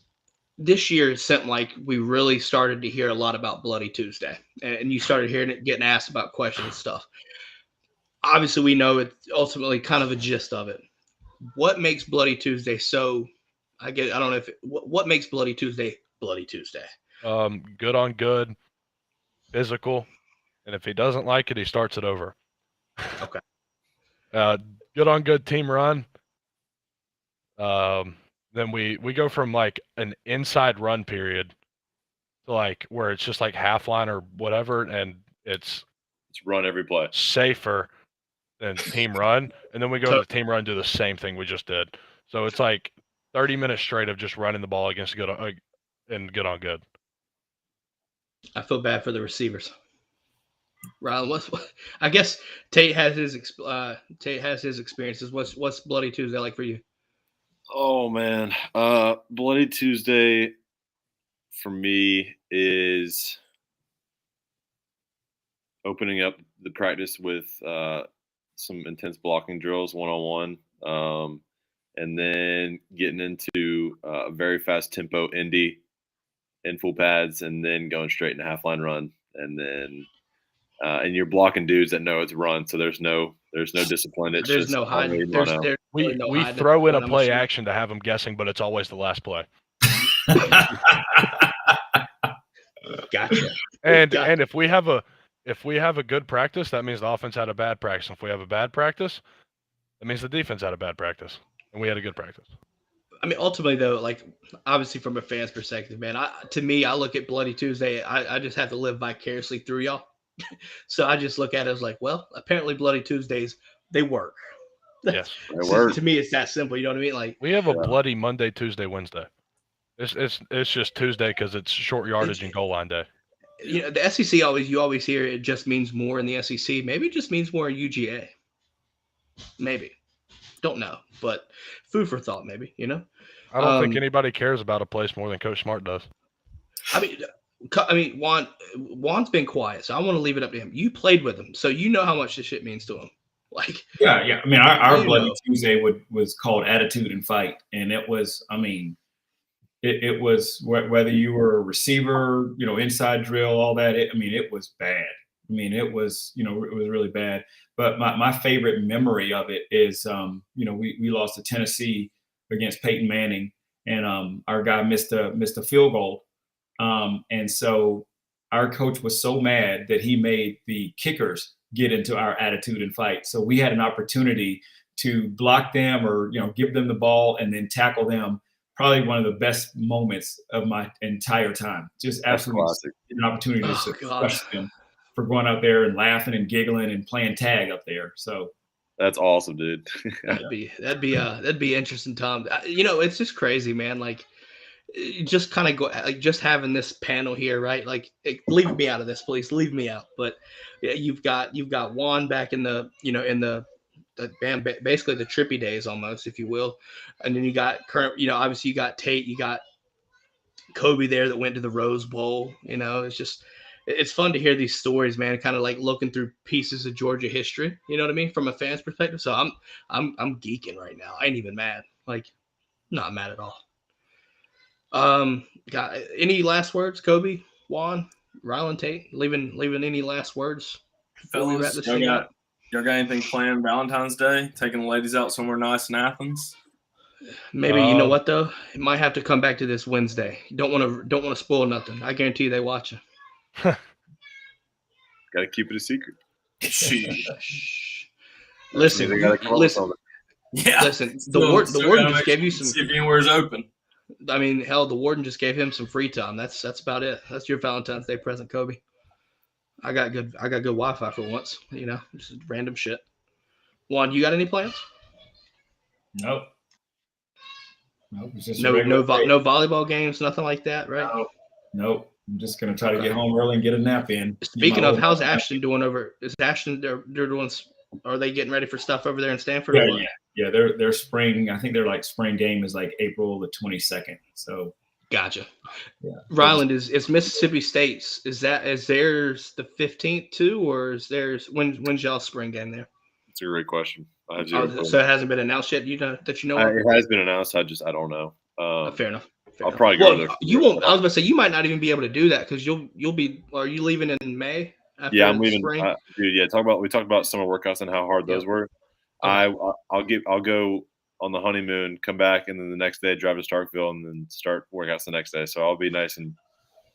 year it seemed like we really started to hear a lot about Bloody Tuesday. And you started hearing it, getting asked about questions and stuff. Obviously, we know it's ultimately kind of a gist of it. What makes Bloody Tuesday so – what makes Bloody Tuesday Bloody Tuesday? Good on good, physical, and if he doesn't like it, he starts it over. Okay. Good on good team run. Then we go from like an inside run period to like where it's just like half line or whatever, and it's run every play. Safer than team run, and then we go to the team run and do the same thing we just did. So it's like 30 minutes straight of just running the ball against good on good. I feel bad for the receivers. Ryland, I guess Tate has his experiences. What's Bloody Tuesday like for you? Oh man, Bloody Tuesday for me is opening up the practice with some intense blocking drills 1-on-1, and then getting into a very fast tempo indie in full pads, and then going straight into half line run, and then and you're blocking dudes that know it's run, so there's no discipline. It's there's just no hiding. We throw in a play action to have them guessing, but it's always the last play. Gotcha. And if we have a good practice, that means the offense had a bad practice. If we have a bad practice, that means the defense had a bad practice, and we had a good practice. I mean, ultimately, though, like, obviously from a fan's perspective, man, to me, I look at Bloody Tuesday, I just have to live vicariously through y'all. So I just look at it as like, well, apparently Bloody Tuesdays, they work. Yes, they work. To me, it's that simple. You know what I mean? Like, we have a bloody Monday, Tuesday, Wednesday. It's just Tuesday because it's short yardage and goal line day. You know, the SEC you always hear it just means more in the SEC. Maybe it just means more in UGA. Maybe. Don't know, but food for thought, maybe, you know? I don't think anybody cares about a place more than Coach Smart does. I mean, Juan's been quiet, so I want to leave it up to him. You played with him, so you know how much this shit means to him. Like, yeah. I mean, our Bloody Tuesday was called Attitude and Fight, and it was it was whether you were a receiver, inside drill, all that. It was bad. It was really bad. But my favorite memory of it is, we lost to Tennessee against Peyton Manning, and our guy missed a field goal. And so our coach was so mad that he made the kickers get into our attitude and fight. So we had an opportunity to block them or, give them the ball and then tackle them. Probably one of the best moments of my entire time. Just absolutely an opportunity to crush them for going out there and laughing and giggling and playing tag up there. So that's awesome, dude. that'd be interesting, Tom. It's just crazy, man. Like, just kind of go, like, just having this panel here, right? Like, leave me out of this, please. Leave me out. But yeah, you've got Juan back in the basically the trippy days almost, if you will, and then you got current. Obviously you got Tate, you got Kobe there that went to the Rose Bowl. It's fun to hear these stories, man. Kind of like looking through pieces of Georgia history. You know what I mean, from a fan's perspective. So I'm geeking right now. I ain't even mad. Like, not mad at all. Got any last words, Kobe, Juan, Ryland, Tate? Leaving any last words? Fellas, y'all got anything planned Valentine's Day? Taking the ladies out somewhere nice in Athens? Maybe. You know what though? It might have to come back to this Wednesday. Don't want to spoil nothing. I guarantee you they watch it. Got to keep it a secret. Listen. Yeah. Listen. The warden just gave you some. See if anywhere's open. I mean, hell, the warden just gave him some free time. That's about it. That's your Valentine's Day present, Kobe. I got good Wi-Fi for once. Just random shit. Juan, you got any plans? Nope. It's just no volleyball games, nothing like that, right? Nope. I'm just gonna try to get home early and get a nap in. Speaking of, how's Ashton doing over? Is Ashton they're doing? Are they getting ready for stuff over there in Stanford? Yeah. Their spring. I think their spring game is April the 22nd. So. Gotcha. Yeah. Ryland, is Mississippi State's is theirs the 15th too, or is theirs when's y'all's spring game there? It's a great question. So it hasn't been announced yet. It has been announced. I don't know. Fair enough. I'll probably go there. You won't. I was gonna say you might not even be able to do that because you'll be. Are you leaving in May? Yeah, I'm leaving. Dude, yeah. We talked about summer workouts and how hard those were. Okay. I'll go on the honeymoon, come back, and then the next day drive to Starkville and then start workouts the next day. So I'll be nice and.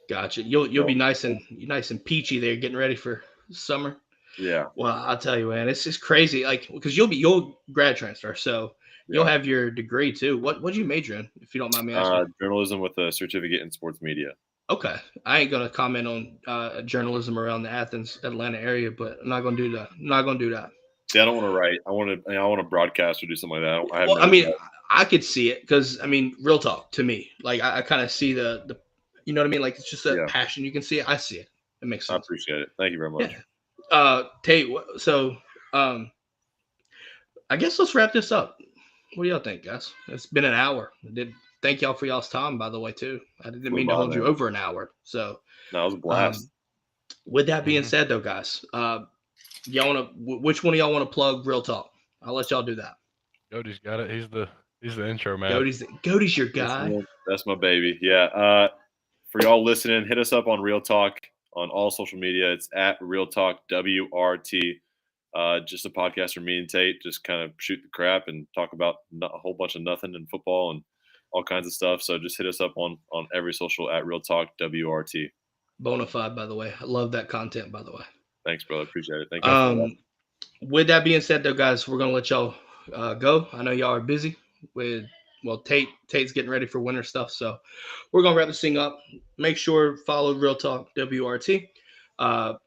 Gotcha. You'll be nice and peachy there, getting ready for summer. Yeah. Well, I'll tell you, man, it's just crazy. Like, because you'll grad transfer, so you'll have your degree too. What'd you major in, if you don't mind me asking? Journalism with a certificate in sports media. Okay, I ain't gonna comment on journalism around the Athens, Atlanta area, but I'm not gonna do that. See, I don't want to write. I want to broadcast or do something like that. I could see it because real talk to me, like I kind of see the, you know what I mean? Like, it's just a passion. You can see it. I see it. It makes sense. I appreciate it. Thank you very much. Yeah. Tate, so I guess let's wrap this up. What do y'all think, guys? It's been an hour. Thank y'all for y'all's time, by the way, too. I didn't mean to hold you over an hour. So no, it was a blast. With that being said, though, guys, which one of y'all want to plug Real Talk? I'll let y'all do that. Cody's got it. He's the intro man. Cody's your guy. That's my baby. Yeah. For y'all listening, hit us up on Real Talk on all social media. It's at Real Talk WRT. Just a podcast for me and Tate, just kind of shoot the crap and talk about a whole bunch of nothing in football and all kinds of stuff. So just hit us up on every social at Real Talk WRT. Bonafide, by the way. I love that content, by the way. Thanks, brother. Appreciate it. Thank you. With that being said, though, guys, we're gonna let y'all go. I know y'all are busy Tate's getting ready for winter stuff, so we're gonna wrap this thing up. Make sure follow Real Talk WRT.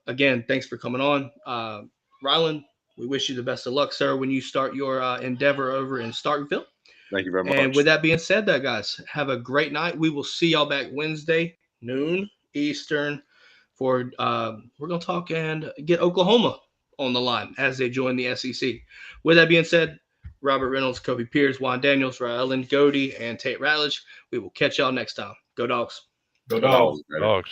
Again, thanks for coming on. Ryland, we wish you the best of luck, sir, when you start your endeavor over in Starkville. Thank you very much. And with that being said, though, guys, have a great night. We will see y'all back Wednesday, noon Eastern, for we're gonna talk and get Oklahoma on the line as they join the SEC. With that being said, Robert Reynolds, Kobe Pierce, Juan Daniels, Ryland Goede, and Tate Ratledge. We will catch y'all next time. Go Dogs. Go Dogs. Dogs.